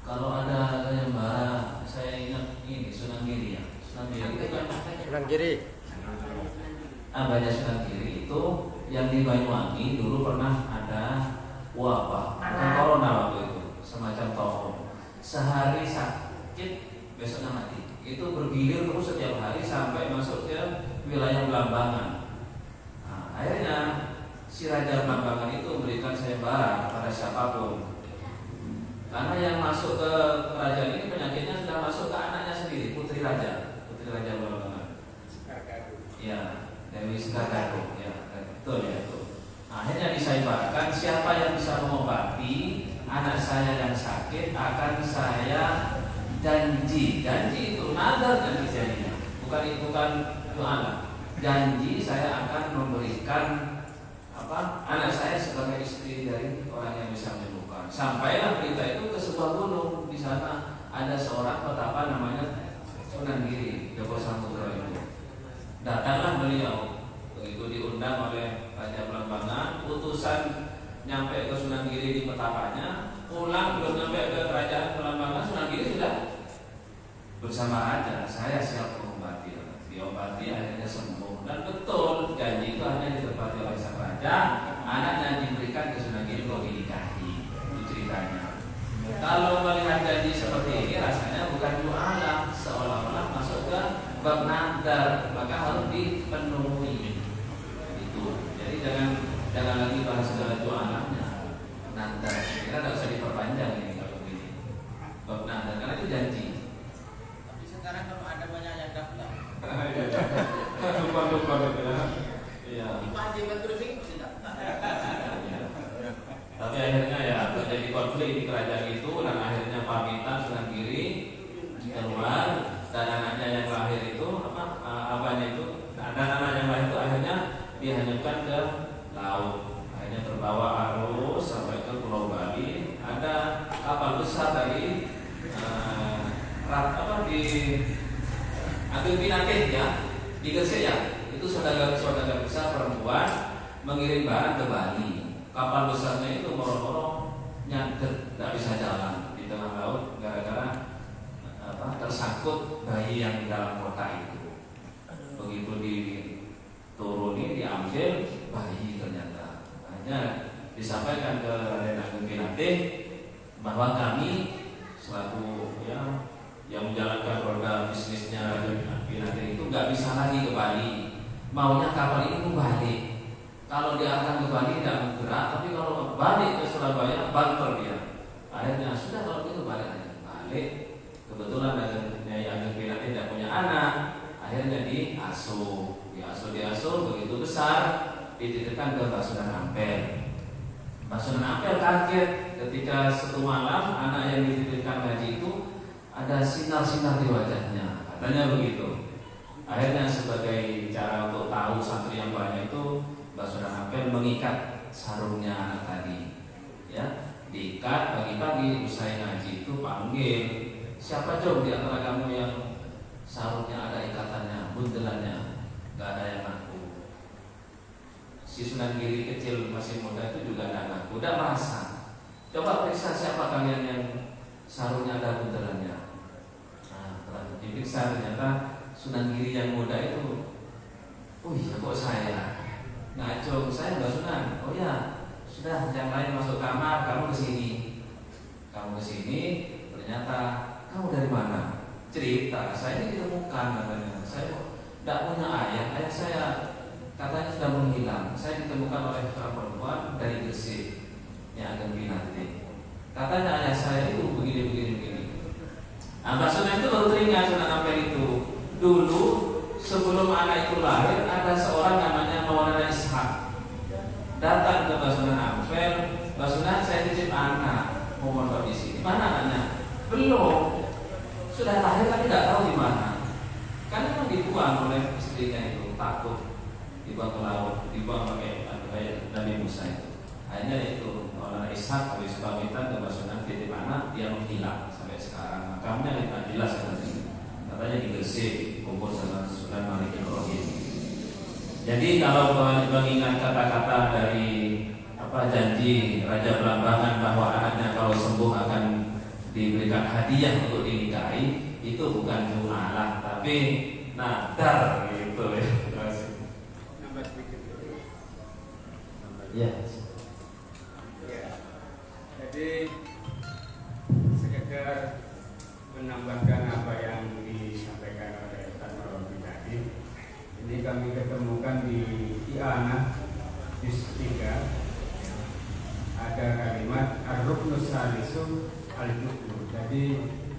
Kalau ada sayembara, saya ingat ini Sunan Giri ya. Sunan Giri itu kan Sunan Giri. Abahnya Sunan Giri itu yang di Banyuwangi dulu pernah ada wabah, bukan corona waktu itu, semacam tohon. Sehari sakit, besoknya mati. Itu bergilir terus setiap hari sampai masuk ke wilayah Belambangan. Nah, akhirnya si Raja Belambangan itu memberikan sayembara kepada siapapun. Karena yang masuk ke kerajaan ini penyakitnya sudah masuk ke anaknya sendiri, Putri Raja Belambangan. Ya, Dewi Sekargado, ya, betul ya itu. Nah, akhirnya disayembarakan siapa yang bisa mengobati anak saya yang sakit akan saya janji itu nadar dan terjadinya, bukan doa. Janji saya akan memberikan anak saya sebagai istri dari orang yang bisa menyembuhkan. Sampailah berita itu ke sebuah gunung. Di sana ada seorang petapa namanya Sunan Giri, Joko Samudro itu. Datanglah beliau, begitu diundang oleh Raja Belambangan, utusan nyampe ke Sunan Giri di petapanya, pulang belum nyampe ke kerajaan Belambangan, Sunan Giri sudah bersama Raja, saya siap mengobati. Diobati akhirnya sembuh, dan betul janji itu hanya ditepati oleh sang raja. Anaknya diberikan ke Sunan Giri untuk dinikahi. Itu ceritanya. Kalau melihat janji seperti ini rasanya bukan jualan, seolah-olah masuk ke bab nadar, maka harus dipenuhi. Itu. Jadi jangan lagi bahas segala jualannya. Nadar, kira tidak usah diperpanjang ini kalau begini. Bab nadar karena itu janji. Tapi sekarang kalau ada banyak yang daftar, lupa ya. Iya. Pak Haji terus ini mesti daftar. Tapi akhirnya ya terjadi konflik di kerajaan itu, dan akhirnya pamitan Sunan Giri keluar, dan anaknya yang lahir itu abahnya itu, dan anak yang lahir itu akhirnya dihanyutkan ke laut. Akhirnya terbawa arus sampai ke Pulau Bali. Ada kapal besar dari di Ageng Pinakeh ya, di Gresik ya, itu saudagar besar perempuan mengirim barang ke Bali. Kapal besarnya itu moro-moro nyadet, tidak bisa jalan di tengah laut gara-gara tersangkut bayi yang di dalam kota itu. Begitu dituruni, diambil bayi ternyata. Hanya disampaikan ke Raden Ageng Pinakeh bahwa kami selaku yang menjalankan roda bisnisnya Raden Pinakeh itu nggak bisa lagi ke Bali. Maunya kapal ini kembali. Kalau diarahkan ke Bali tidak bergerak, tapi kalau balik ke Surabaya banter dia. Akhirnya sudah kalau itu balik aja. Balik. Kebetulan Nyai Ageng Pinakeh tidak punya anak. Akhirnya diasuh begitu besar, dititipkan ke Mbah Sunan Ampel. Mbah Sunan Ampel kaget ketika satu malam anak yang dititipkan haji itu ada sinar-sinar di wajahnya, katanya begitu. Akhirnya sebagai cara untuk tahu santri yang banyak itu, Mbah Sunan Ampel mengikat sarungnya anak tadi, ya, diikat pagi-pagi usai ngaji itu panggil, siapa jom di antara kamu yang sarungnya ada ikatannya, bundelannya, nggak ada yang ngaku. Si Sunan Giri kecil masih muda itu juga nggak ngaku, udah merasa. Coba periksa siapa kalian yang sarungnya ada bundelannya. Nah, telah diperiksa ternyata Sunan Giri yang muda itu, oh iya kok saya. ngaco, saya Mbak Sunan. Oh ya, sudah yang lain masuk kamar, kamu kesini. Kamu kesini, ternyata kamu dari mana? Cerita, saya ini ditemukan katanya. Saya tidak punya ayah saya katanya sudah menghilang. Saya ditemukan oleh seorang perempuan dari Gresik yang akan nanti. Katanya ayah saya itu begini. Nah, Mbak Sunan itu baru teringat Sunan Ampel itu. Dulu sebelum anak itu lahir ada seorang namanya Maulana Ishak datang ke Mbak Sunan Ampel. Mbak Sunan, saya titip anak mau mondok di sini. Mana anaknya? Belum. Sudah lahir tapi tidak tahu di mana. Karena memang dibuang oleh istrinya itu, takut dibuang ke laut, dibuang pakai Nabi Musa itu. Akhirnya itu Maulana Ishak habis pamitan ke Mbak Sunan titip anak, dia menghilang sampai sekarang. Makamnya tidak jelas katanya di Gresik, kumpul sama Sunan Malik Ibrahim. Jadi kalau mengingat kata-kata dari janji Raja Belambangan bahwa anaknya kalau sembuh akan diberikan hadiah untuk dinikahi, itu bukan mu'alah tapi nadar gitu ya. Nambah sedikit dulu. Ya. Jadi sekedar menambahkan apa yang disampaikan oleh Ustaz Robi tadi. Ini kami ketemukan di I'anah juz 3 ada kalimat ar-ruknus salisu al-jubur. Jadi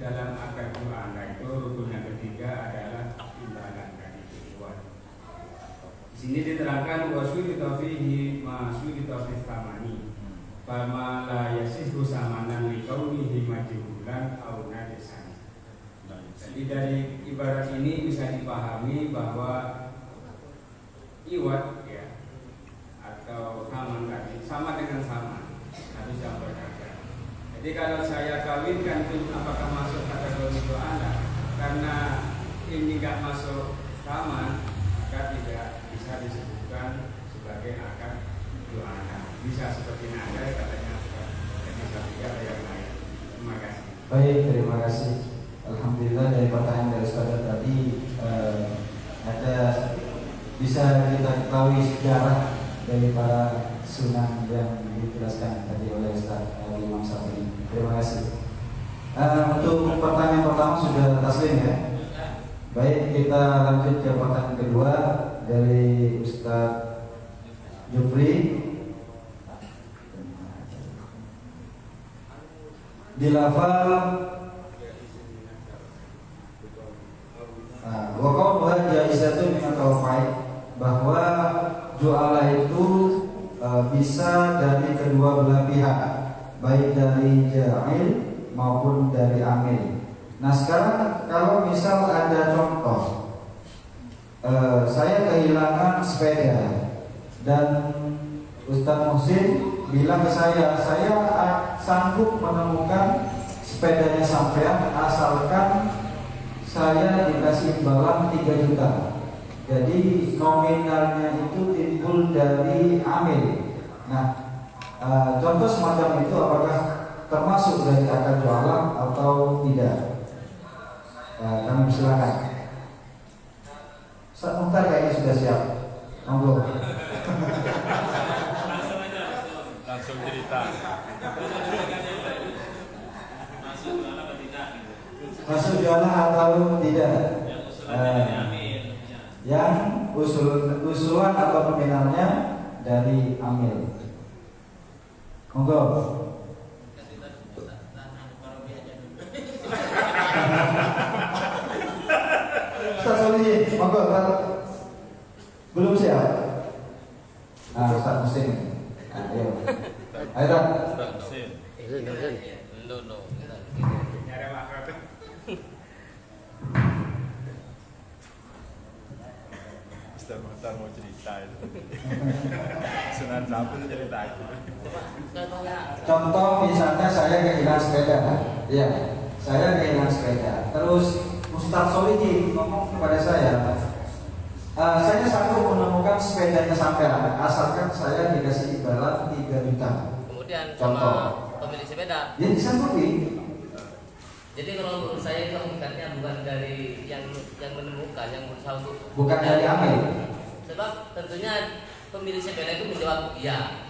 dalam akad I'anah itu rukun yang ketiga adalah timbalan dari ikhwan. Di sini diterangkan waswi fihi ma swi fi thamani. Fama la yasihu samanan li kaunihi majhulan aw najisan. Jadi dari ibarat ini bisa dipahami bahwa iwat ya atau saman tadi sama dengan sama, tapi campur harga. Jadi kalau saya kawinkan itu apakah masuk kategori anak? Karena ini nggak masuk saman, maka tidak bisa disebutkan sebagai akad anak. Bisa seperti nada katanya, bisa juga yang lain. Terima kasih. Baik, terima kasih. Alhamdulillah dari pertanyaan dari saudara tadi ada bisa kita ketahui sejarah dari para sunan yang dijelaskan tadi oleh Ustaz Imam Syafi'i. Terima kasih. Untuk pertanyaan pertama sudah taslim ya. Baik, kita lanjut ke pertanyaan kedua dari Ustaz Jufri. Di lafal wakau jaizatun min at-tawafai, bahwa ju'ala itu bisa dari kedua belah pihak, baik dari ja'il maupun dari amil. Nah sekarang kalau misal ada contoh, saya kehilangan sepeda dan Ustadz Muhsin bilang ke saya sanggup menemukan sepedanya sampean asalkan saya dikasih imbalan 3 juta. Jadi nominalnya itu timbul dari amil. Nah, contoh semacam itu apakah termasuk dari akad jualan atau tidak? Kami silakan. Ustaz Mukhtar kayaknya sudah siap. Monggo. Langsung cerita. Masuk jualan atau tidak? Yang usulan atau nominalnya dari amil. Monggo. Ustaz Solihin, monggo. Belum siap? Nah, Ustaz Muhsin. Ayo. Ayo. Ustaz Muhsin. Ustaz Mukhtar mau cerita itu. Sunan Sampul cerita itu. Contoh misalnya saya kehilangan sepeda. Ya, saya kehilangan sepeda. Terus Ustaz Solihin ngomong kepada saya sanggup menemukan sepedanya sampean asalkan saya dikasih imbalan 3 juta. Kemudian contoh sama pemilik sepeda. Ya disanggupi. Jadi kalau menurut saya itu hakikatnya bukan dari yang menemukan, yang berusaha untuk bukan dari amil. Sebab tentunya pemilik sepeda itu menjawab iya.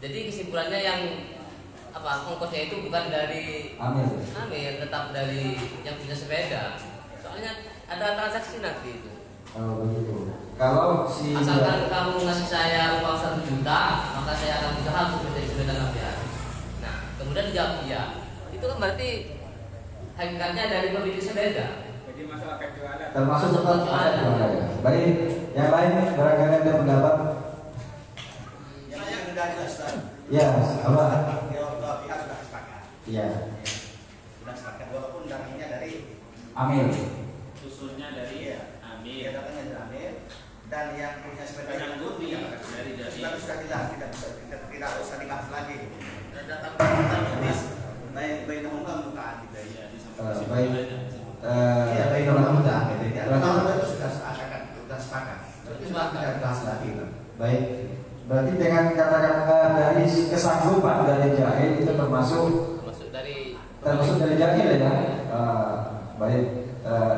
Jadi kesimpulannya yang ongkosnya itu bukan dari Amir, tetap dari yang punya sepeda. Soalnya ada transaksi nanti itu. Oh begitu. Kalau si Asalkan kamu ngasih saya uang 1 juta, maka saya akan berusaha untuk menjadi sepeda Nabian. Nah, kemudian dijawab iya. Itu kan berarti hakikatnya dari pemilik sepeda. Jadi masuk akad jualan. termasuk tetap ada jualan. Baik, yang lain barangkali ada pendapat? Saya sudah jelas, Ustaz. Ya, apa? Dua pihak sudah sepakat. Iya. Sudah sepakat walaupun datangnya dari Amir. Susurnya dari dia datangnya dari Amir dan yang punya sepeda Yang bukti dari sudah jelas, tidak usah dibahas lagi. dan datang Baik teman-teman bukaan gitu ya. Baik. Iya, baik teman-teman gitu ya. Teman-teman itu sudah sepakat. Berarti sudah tidak dibahas lagi. Baik. Berarti dengan kata-kata dari kesanggupan dari jahil itu termasuk dari jahil ya. Baik.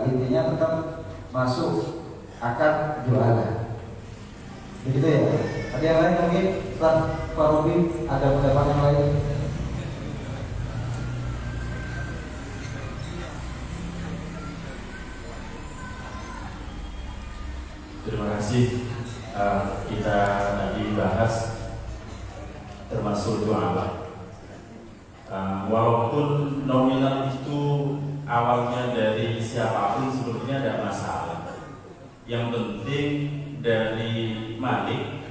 Intinya tetap masuk akad jualan. Begitu ya. Ada yang lain mungkin? Pak Rubi ada pendapat yang lain? Terima kasih. Kita tadi bahas termasuk jualan. Walaupun nominal itu awalnya dari siapapun sebetulnya tidak masalah. Yang penting dari Malik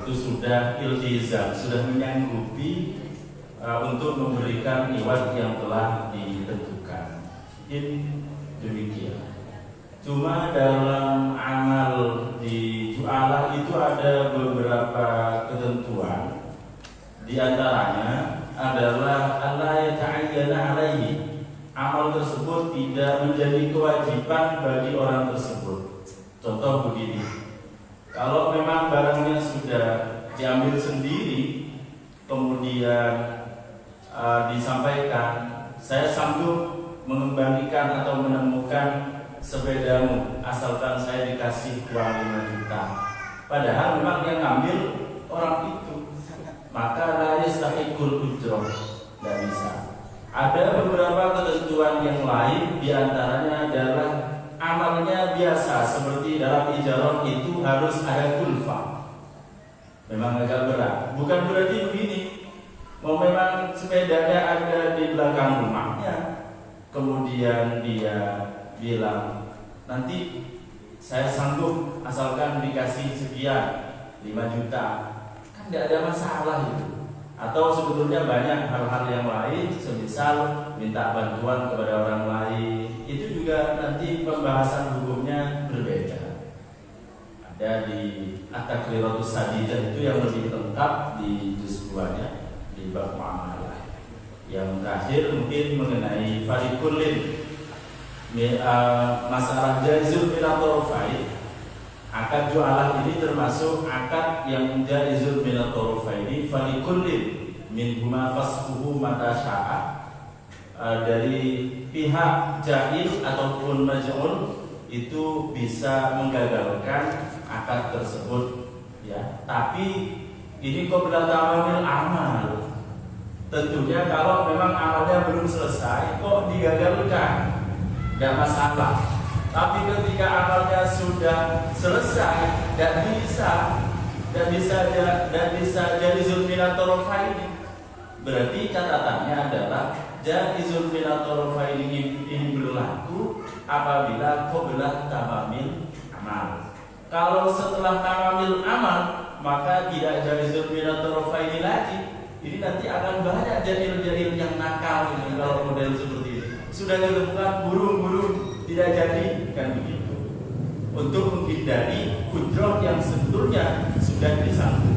itu sudah iltizam, sudah menyanggupi untuk memberikan iwat yang telah ditentukan. Mungkin demikian. Cuma dalam amal di jualah itu ada beberapa ketentuan. Di antaranya adalah Allah yata'ayyana alaihi. Amal tersebut tidak menjadi kewajiban bagi orang tersebut. Contoh begini. Kalau memang barangnya sudah diambil sendiri, kemudian disampaikan, saya sanggup mengembalikan atau menemukan sepedamu asalkan saya dikasih uang 5 juta. Padahal memang yang ngambil orang itu, maka la yastahiqul ujrah, tidak bisa. Ada beberapa ketentuan yang lain, diantaranya adalah amalnya biasa, seperti dalam ijarah itu harus ada kulfa. Memang agak berat. Bukan berarti begini, mau memang sepedanya ada di belakang rumahnya, kemudian dia bilang nanti saya sanggup asalkan dikasih sekian 5 juta, kan tidak ada masalah itu. Atau sebetulnya banyak hal-hal yang lain, semisal minta bantuan kepada orang lain, itu juga nanti pembahasan hukumnya berbeda. Ada di At-Takriratus Sadidah itu yang lebih lengkap di juz 2-nya di bab muamalah. Yang terakhir mungkin mengenai fariqulin masalah jaizul minatorofai. Akad jualah ini termasuk akad yang jaizul minatorofai. Fariqulin min huma fasquhu mata sya'a. Dari pihak jahil ataupun maj'un itu bisa menggagalkan akad tersebut ya. Tapi ini qabla tamamil amal. Tentunya kalau memang amalnya belum selesai kok digagalkan, tidak masalah. Tapi ketika amalnya sudah selesai dan bisa jaizul minatorofai, berarti catatannya adalah jaizul minatorofai ini berlaku apabila qabla tamamil amal. Kalau setelah tamamil amal maka tidak jaizul minatorofai lagi. Ini nanti akan banyak jahil-jahil yang nakal ini kalau model seperti ini. Sudah ditemukan burung-burung tidak jadi, kan begitu. Untuk menghindari kudrot yang sebetulnya sudah disanggupi.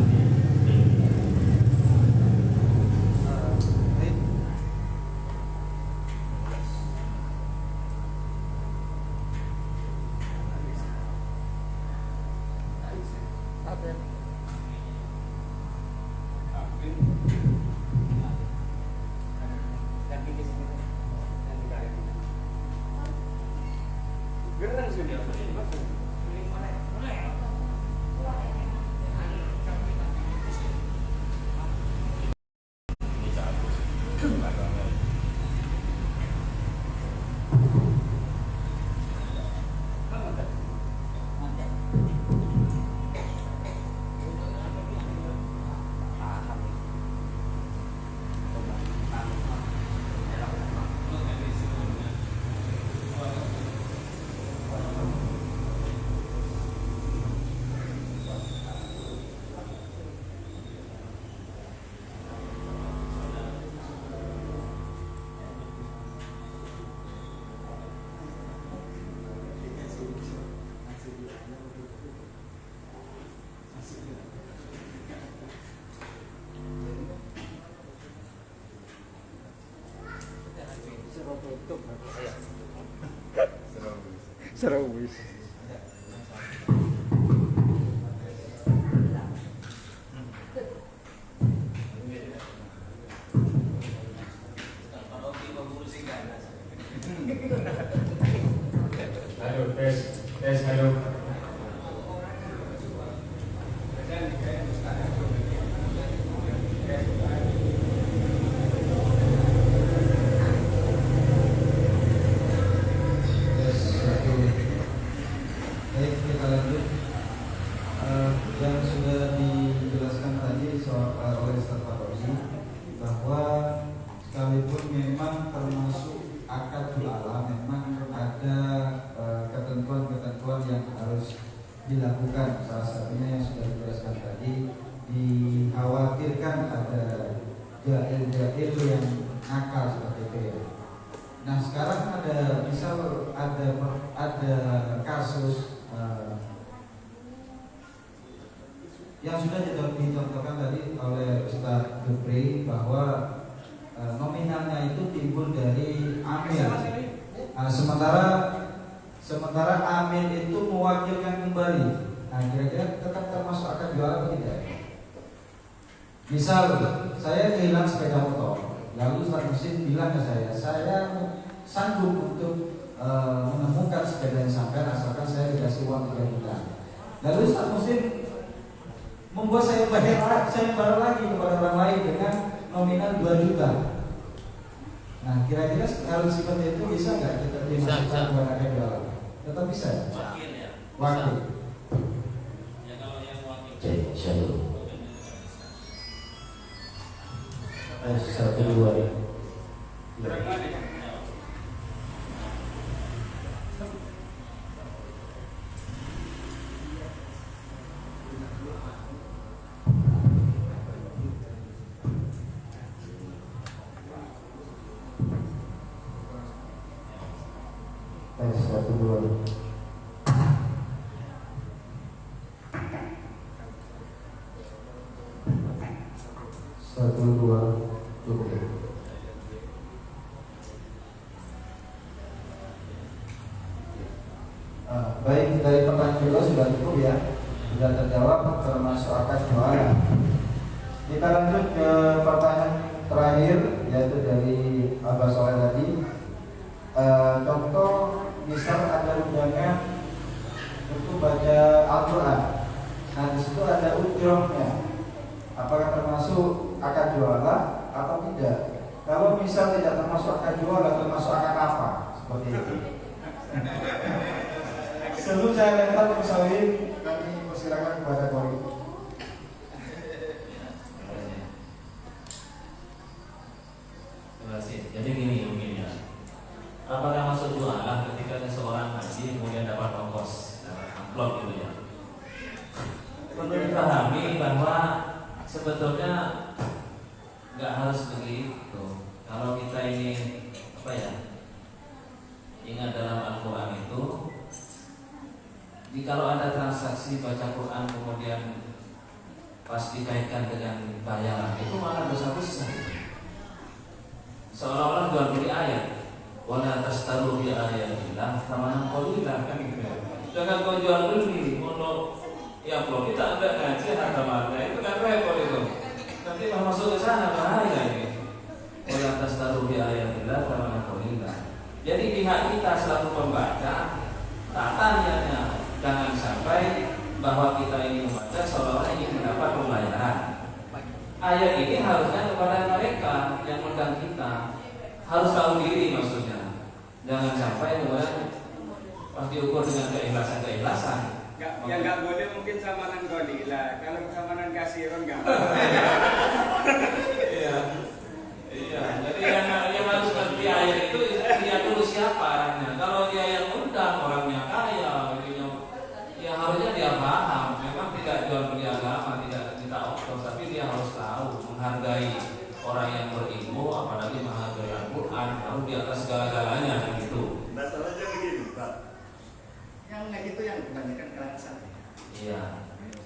Serawis. Halo, tes, halo. Baik, kita lanjut. Yang sudah dijelaskan tadi oleh Ustaz Fadli bahwa sekalipun memang termasuk akad halal, memang ada ketentuan-ketentuan yang harus dilakukan. Salah satunya yang sudah dijelaskan tadi, dikhawatirkan ada jail-jail yang nakal seperti itu ya. Nah sekarang ada misal ada kasus yang sudah dicontohkan tadi oleh Ustaz Dupri bahwa nominalnya itu timbul dari amil. Sementara amil itu mewakilkan kembali. Nah kira-kira tetap termasuk akad jual atau tidak? Misal saya kehilangan sepeda motor, lalu Ustaz Musin bilang ke saya sanggup untuk menemukan sepeda yang sampai asalkan saya dikasih uang 3 juta. Lalu Ustaz Musin membuat saya bayar lagi kepada orang lain dengan nominal 2 juta. Nah kira-kira hal seperti itu bisa nggak kita dimasukkan kepada akad jual? Tetap bisa. Wakil ya. Wakil. Ya kalau yang wakil. Cek, satu. 1, 2 ya. Tes 1, 2. Satu, dua, cukup. Baik, dari pertanyaan juga sudah cukup ya, sudah terjawab termasuk akad jualan. Kita lanjut ke pertanyaan terakhir, yaitu dari Abah Soleh tadi. Contoh misal ada undangan untuk baca Al-Quran. Nah disitu ada ujrohnya. Apakah termasuk akad jualan atau tidak? Kalau misal tidak termasuk akad jualan, termasuk akad apa? Seperti itu. Sebelum saya lempar ke Musawir, kami persilakan kepada Kori. Terima kasih. Jadi gini mungkin ya. Apakah masuk jualan ketika seseorang haji kemudian dapat ongkos, dapat amplop gitu ya? Perlu dipahami bahwa sebetulnya nggak harus begitu. Kalau kita ini ingat dalam Al-Quran itu, jikalau ada transaksi baca Quran kemudian pas dikaitkan dengan bayaran, itu malah dosa besar. Seolah-olah jual beli ayat. Wala tastaru bi ayatillah thamanan qalila, kan gitu. Jangan kau jual beli untuk ya kalau kita enggak ngaji harga marga itu kan repot itu. Nanti masuk ke sana bahaya ini. Wala tastaru bi ayatillah thamanan qalila. Jadi pihak kita selaku pembaca tatanya jangan sampai bahwa kita ini membaca seolah-olah ingin mendapat pembayaran. Ayat ini harusnya kepada mereka yang megang kita. Harus tahu diri maksudnya. Jangan sampai kemudian pas diukur dengan keikhlasan. Yang nggak boleh mungkin samanan qalilah. Kalau samanan kasiron nggak. Iya. Jadi yang harus ngerti ayat itu dia dulu siapa orangnya. Kalau dia yang undang orangnya kaya, ya harusnya dia paham. Memang tidak jual beli agama, tidak ongkos, tapi dia harus tahu menghargai orang yang berilmu, apalagi menghargai Al-Quran, lalu di atas segala-galanya gitu. Masalahnya begini, Pak. Yang kayak gitu yang kebanyakan kalangan santri. Iya.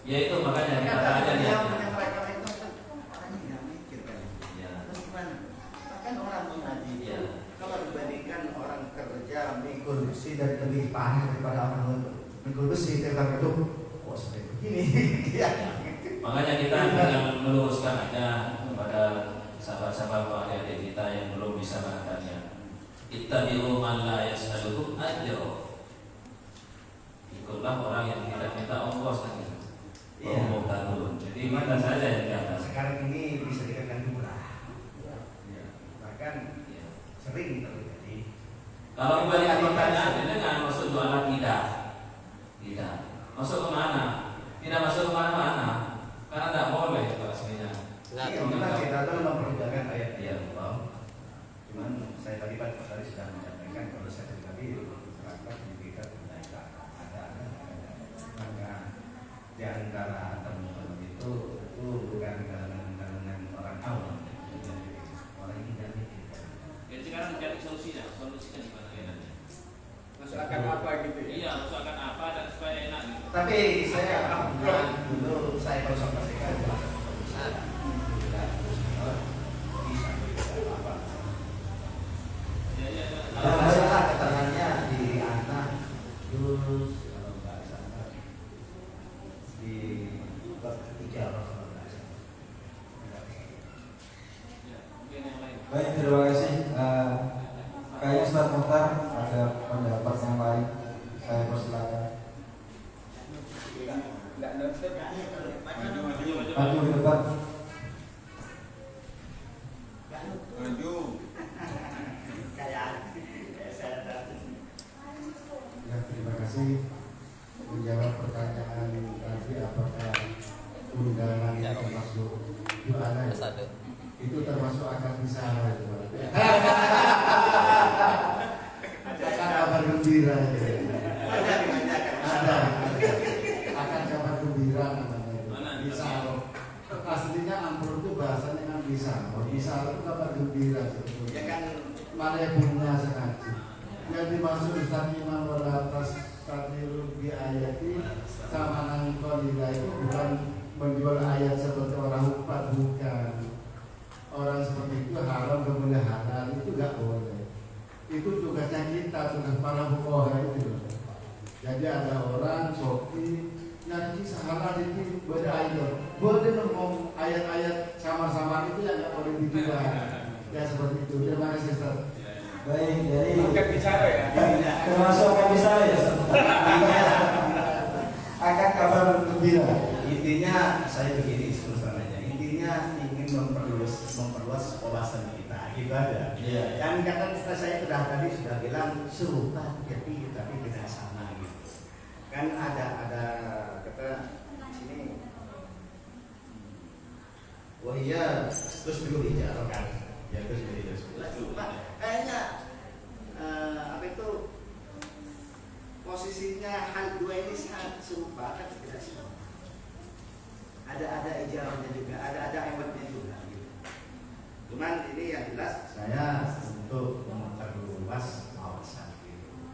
Ya itu makanya dikatakan dia. Yang mereka itu orangnya nggak mikir kan. Iya. Terus gimana? Bahkan orang mengaji itu Iya. kalau dibandingkan orang kerja mengurus besi dan lebih parah daripada orang mikul besi, tetapi itu kok seperti begini. Makanya kita dengan meluruskan aja kepada sahabat-sahabat atau adik-adik kita yang belum bisa mengangkatnya. Ittabi'u man la yas'alukum ajra. Ikutlah orang yang tidak minta ongkos lagi. Iya. Jadi kita saja yang di atas. Sekarang ini bisa dikatakan murah. Ya. Bahkan sering terjadi. Kalau kembali ke pertanyaan dengan masuk jualan tidak. Masuk ke mana? Tidak masuk ke mana-mana. Karena tidak boleh itu aslinya. Iya, kita tahu memperjuangkan ayat Iya, Allah. Cuman saya tadi sudah menyampaikan kalau saya tadi masyarakat diberikan kenaikan ada maka di antara teman-teman itu bukan kalangan orang awam, orang yang tidak mikir. Jadi sekarang cari solusinya gimana ya nanti? Masuk akan apa gitu ya? Iya, masuk akan apa dan supaya enak gitu. Tapi saya dulu saya konsultasikan masalah keterangannya di anak terus kalau nggak salah di bab ketiga kalau nggak salah. Baik, terima kasih. Kayak Ustaz Muhtar ada pendapat yang lain, saya persilakan. Maju ke depan. Ya, terima kasih. Menjawab pertanyaan tadi apakah undangan yang termasuk jualan itu termasuk akad bicara itu. Akan kabar gembira itu. Ada. Akan kabar gembira namanya. Bisa. Aslinya amplop itu bahasanya kan bisa. Bisa itu kabar gembira sebetulnya. Ya kan mana yang punya sengaja. Yang dimaksud Ustaz Imam walatas tadirul bi ayati sama nangkolila itu bukan menjual ayat seperti orang hukum, bukan. Orang seperti itu haram kemudian halal itu gak boleh. Itu tugasnya kita, tugas para fuqaha itu. Jadi ada orang sofi yang kisah halal itu berayat, boleh ngomong ayat-ayat sama-sama itu yang gak boleh dijual. Ya seperti itu. Terima kasih Ustaz. Baik, jadi Akad bicara ya? termasuk akan bicara ya. Akan kabar gembira. intinya saya begini terus aja. Intinya ingin memperluas wawasan kita, gitu aja. Iya. Dan kata saya tadi sudah bilang serupa tapi tidak sama gitu. Kan ada kata di sini. Wah iya, terus dulu bicara kan. Ya terus bicara. Kayaknya apa itu posisinya hal dua ini sangat serupa kan tidak sih? Ada ijarahnya juga, ada hebatnya juga. Gitu. Cuman ini yang jelas saya untuk memperluas wawasan. Gitu.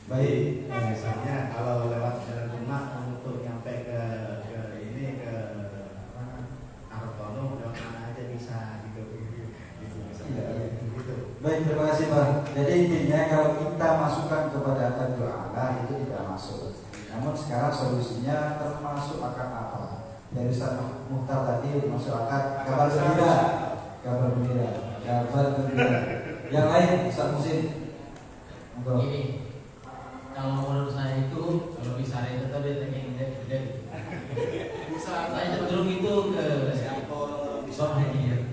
Baik, misalnya kalau lewat jalan rumah untuk nyampe ke ini ke Artono lewat mana aja bisa gitu. Baik, terima kasih Pak. Jadi intinya kalau kita masukkan kepada akad jualan itu tidak masuk. Namun sekarang solusinya termasuk akad apa? Dari Ustaz Muhtar tadi masuk akad kabar gembira. Yang lain Ustaz Musin. Ini kalau menurut saya itu kalau bisa itu tadi yang gede. Saya cenderung itu ke bab hadiah.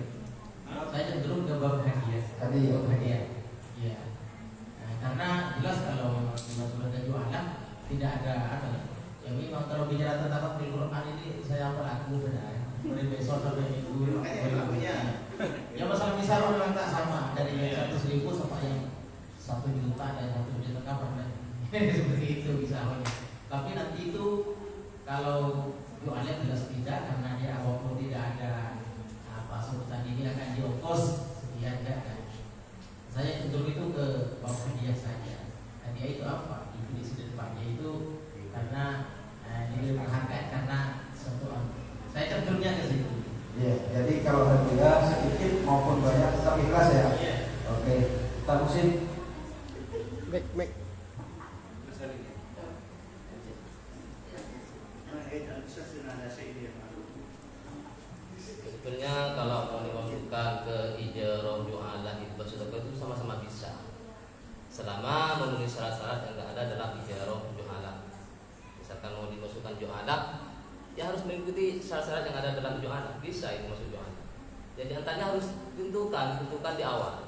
Saya cenderung ke bab hadiah. Bab hadiah. Iya. Nah, karena jelas kalau sudah jualan tidak ada apa ya. Ya memang kalau bicara tentang Al-Quran ini saya pelaku benar. Dari besok sampai minggu. Ya masalah misal memang tak sama dari yang 100.000 sampai yang 1 juta dan 1 juta kapan seperti itu misalnya. Tapi nanti itu kalau jualnya jelas tidak karena dia walaupun tidak ada apa sebutan ini akan diongkos sekian kan. Saya cenderung itu ke bawah hadiah saja. Hadiah itu apa? Definisi depannya itu karena diberi penghargaan karena suatu saya cenderungnya ke situ. Ya, jadi kalau hadiah sedikit maupun banyak tetap ikhlas ya. Oke, Ustaz Musin. Sebetulnya kalau mau dimasukkan ke ijarah ju'alah itu sedekah itu sama-sama bisa, selama memenuhi syarat-syarat yang tidak ada dalam ijarah ju'alah. Misalkan mau dimasukkan ju'alah, ya harus mengikuti syarat-syarat yang ada dalam ju'alah, bisa itu masuk ju'alah. Jadi antaranya harus ditentukan di awal.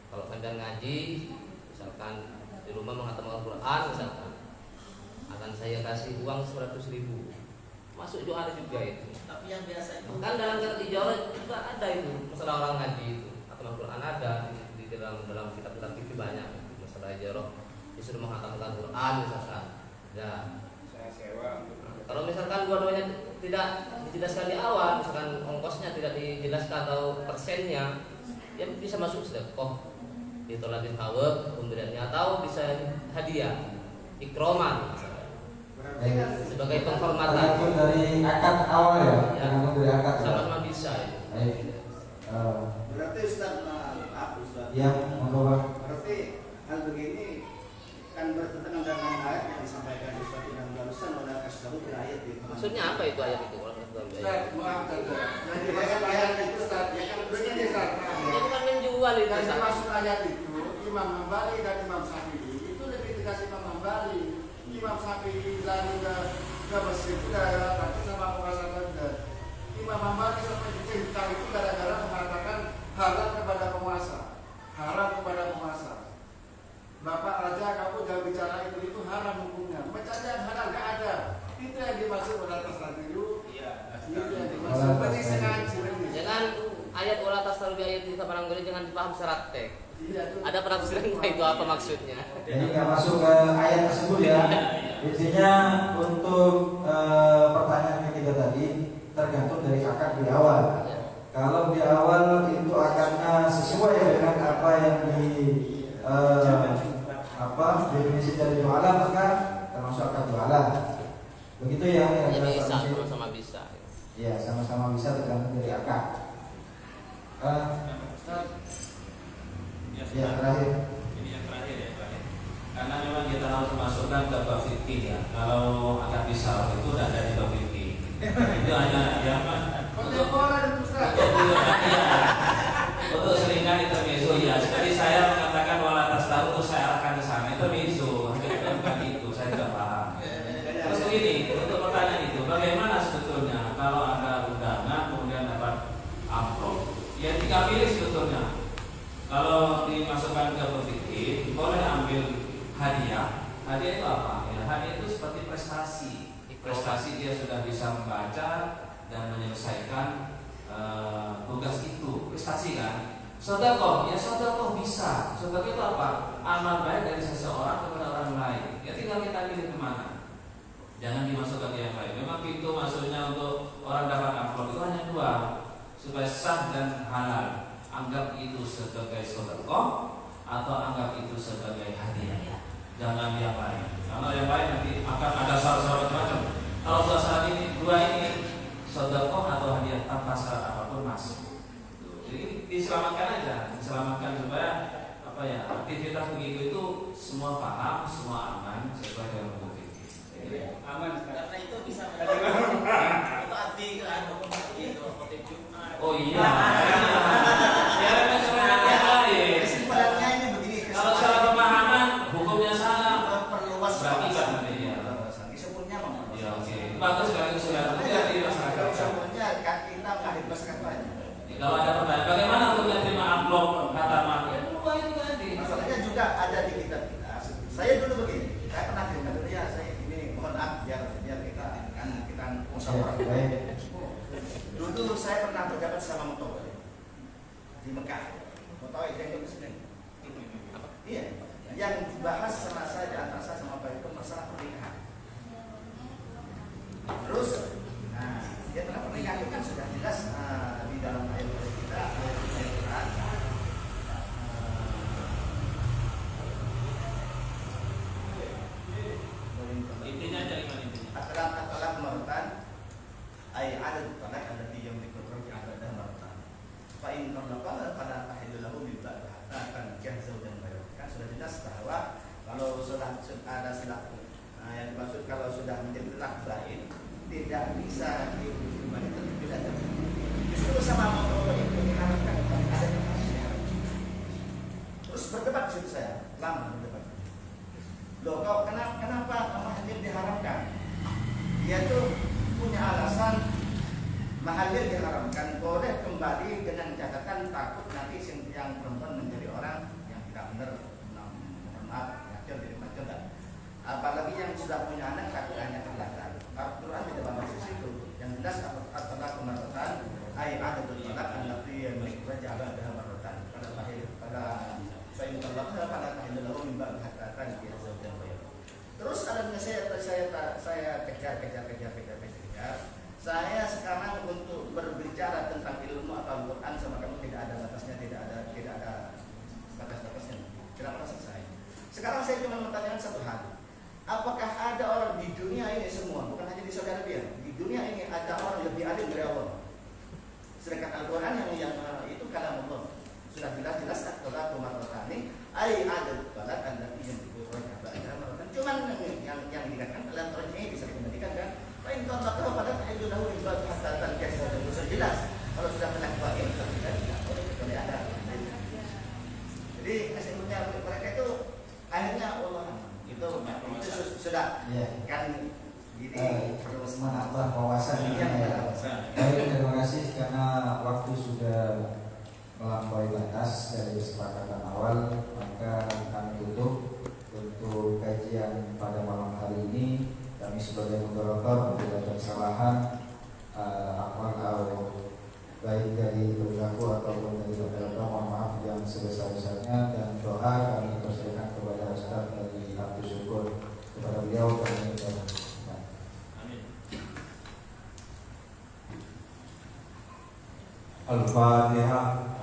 Kalau sambil ngaji, misalkan di rumah mengatakan Al-Quran, misalkan akan saya kasih uang 100.000, masuk ju'alah juga itu. Tapi yang biasa itu Kan dalam kitab ijarah juga ada itu masalah orang ngaji itu, atau Al-Quran ada di dalam kitab-kitab TV banyak masalah ijarah, disuruh menghatamkan Al-Quran misalkan. Ya. Saya sewa untuk Kalau misalkan dua-duanya tidak dijelaskan di awal, misalkan ongkosnya tidak dijelaskan atau persennya, ya bisa masuk sedekah, ditolakin hawab pemberiannya, atau bisa hadiah, ikroman misalkan, sebagai penghormatan. Tergantung dari akad awal ya, tergantung dari akad. Sama-sama bisa itu. Berarti Ustaz, Ustaz. Ya, monggo. Berarti hal begini kan bertentangan dengan ayat yang disampaikan Ustaz yang barusan oleh Kasdahu di ayat itu. Maksudnya apa itu ayat itu? Ustaz, maaf Ustaz. Yang dimaksud ayat itu Ustaz, ya kan begini Ustaz. Dia bukan menjual itu. Yang dimaksud ayat itu Imam Hambali dan Imam Syafi'i itu lebih dikasih Imam Hambali. Imam Syafi'i lari ke Mesir itu gara-gara takut sama penguasa Baghdad. Imam Hambali sampai dicerita itu gara-gara mengatakan halal kepada penguasa, haram kepada penguasa. Bapak Raja, kamu jangan bicara itu haram hukumnya. Mencari yang halal gak ada. Itu yang dimaksud wala tasadilu. Iya. Itu yang dimaksud. Berarti sengaja. Jangan ayat wala tasarbi ayat di Tapananggoli jangan dipaham secara teks. Ada penafsiran itu apa maksudnya? Jadi nggak masuk ke ayat tersebut ya. Intinya untuk pertanyaan ketiga tadi tergantung dari akad di awal. Kalau di awal itu akadnya sesuai dengan apa yang definisi dari jualan, maka termasuk akad jualan. Begitu ya? Jadi sama-sama bisa. Ya, sama-sama bisa tergantung dari akad. Ya, terakhir. Ini yang terakhir ya, terakhir. Karena memang kita harus masukkan ke bab fikih ya. Kalau akad pisah itu sudah ada di bab fikih. Itu hanya ya untuk selingan intermezzo ya. Jadi saya mengatakan wala tastahu, saya akan ke sana intermezzo. Bukan itu, saya tidak paham. Terus begini, untuk pertanyaan itu, bagaimana sebetulnya kalau ada undangan kemudian dapat amplop? Ya tinggal pilih sebetulnya. Kalau dimasukkan ke berpikir, boleh ambil hadiah. Hadiah itu apa? Ya, hadiah itu seperti prestasi. Prestasi dia sudah bisa membaca dan menyelesaikan tugas itu. Prestasi kan? Sedekah, ya sedekah bisa. Sedekah itu apa? Amal baik dari seseorang kepada orang lain. Ya tinggal kita pilih kemana. Jangan dimasukkan ke yang lain. Memang pintu masuknya untuk orang dapat amplop itu hanya dua, supaya sah dan halal. Anggap itu sebagai sedekah atau anggap itu sebagai hadiah. Jangan yang lain. Karena yang lain nanti akan ada syarat-syarat macam. Kalau syarat ini dua ini sedekah atau hadiah tanpa syarat apapun masuk. Jadi diselamatkan aja, diselamatkan supaya apa ya, aktivitas begitu itu semua paham, semua aman sesuai dengan hukum fikih. Aman karena itu bisa itu arti kan itu khotib Jumat. Oh iya. Ya memang sebenarnya yang lain. Kesimpulannya ini begini. Kalau salah pemahaman hukumnya salah. Perluas Berarti kan nanti ya. Kesimpulannya apa? Ya oke. Bagus sekali sudah. Jadi masyarakat. Kesimpulannya kan kita nggak dibebaskan banyak. Kalau ada pertanyaan, bagaimana untuk menerima amplop kata maaf? Ya lupa itu tadi. Masalahnya juga ada di kitab kita. Saya dulu begini. Saya pernah dengar dulu ya. Saya ini mohon maaf biar kita musyawarah. Dulu saya pernah berjabat sama Mutawai di Mekah. Mutawai yang di sini. Iya. Yang dibahas sama saya di antara saya sama Pak itu masalah pernikahan. Terus, dia tentang pernikahan itu kan sudah jelas di dalam ayat kita, ayat Quran. Intinya dari mana intinya? Atalak marutan, ay ada talak yang dikontrol di ada marutan. Fa in talaqaha fala tahillu lahu min ba'd hatta tankih zawjan baru. Kan sudah jelas bahwa kalau sudah ada silah yang dimaksud kalau sudah menjadi talak bain tidak bisa kembali tidak terjadi. Justru sama motor itu diharapkan ada kepastian. Terus berdebat di situ saya, lama berdebat. Loh, kok kenapa mahal diharamkan? Dia tuh punya alasan mahal diharamkan, boleh kembali dengan catatan takut nanti yang perempuan menjadi orang yang tidak benar, mohon maaf, ngacur jadi macam dan apalagi yang sudah punya anak takut hanya terlantar. Al-Quran tidak membahas di situ. Yang jelas adalah pemaratan ayat ada bertolak anak yang raja ada maratan pada saya terlalu pada tahun lalu mimbar katakan dia sudah bayar. Terus adanya saya kejar. Saya sekarang untuk berbicara tentang ilmu atau Al-Quran sama kamu tidak ada batasnya, tidak ada batas-batasnya. Kenapa selesai? Sekarang saya cuma bertanya satu hal. Apakah ada orang di dunia ini semua, bukan hanya di Saudi Arabia, di dunia ini ada orang lebih alim dari Allah? Sedangkan Al-Quran yang itu kalam Allah. Sudah jelas Al-Quran Umarotani ay ada balat anda yang dikurang ada. Cuman yang dikatakan dalam Quran ini bisa dikembalikan kan? Lain kalau pada itu dahulu dibuat hasatan yang sudah jelas. Kalau sudah kena kawin tidak boleh ada. Jadi asalnya mereka itu akhirnya Allah itu sudah kan gini terus menambah wawasan ini ya. Baik, terima kasih karena waktu sudah melampaui batas dari kesepakatan awal, maka kami tutup untuk kajian pada malam hari ini. Kami sebagai moderator bila ada kesalahan baik dari perilaku ataupun dari moderator, mohon maaf yang sebesar-besarnya, dan doa kami persilakan kepada Ustaz dari Abdul Syukur kepada beliau kami amin. Al-Fatihah.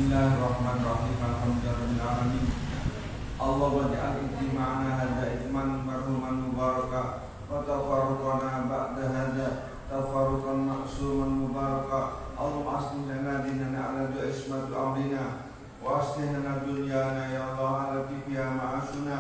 Bismillahirrahmanirrahim. Alhamdulillahirrahmanirrahim. Allah waj'al ijtima'ana hadza itman marhuman mubaraka wa tafarruqana ba'da hadza tafarruqan ma'suman mubaraka. Allah aslih lana dinana ala ismatu amrina wa aslih lana dunyana ya Allah allati fiha ma'asuna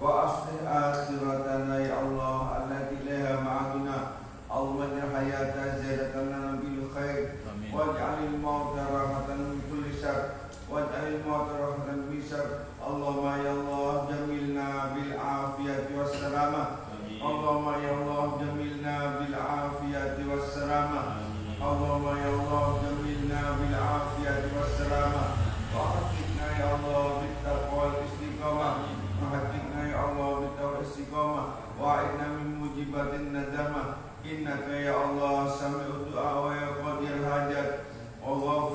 wa aslih akhiratana ya Allah allati ilaiha ma'aduna. Allahumma hayata ziyadatan lana bil khair waj'alil mauta rahmatan min kulli syarr waj'alil mauta rahmatan min syarr. Allahumma ya Allah jamilna bil afiyati was salamah. Allahumma ya Allah jamilna bil afiyati was salamah. Allahumma ya Allah jamilna bil afiyati was salamah. Wa hakikna ya Allah bit taqwa wal istiqamah. Wa hakikna ya Allah bit taqwa wal istiqamah. Wa a'idna min mujibatin nadamah. Innaka ya Allah sami'u du'a wa ya qadir hajat. Allah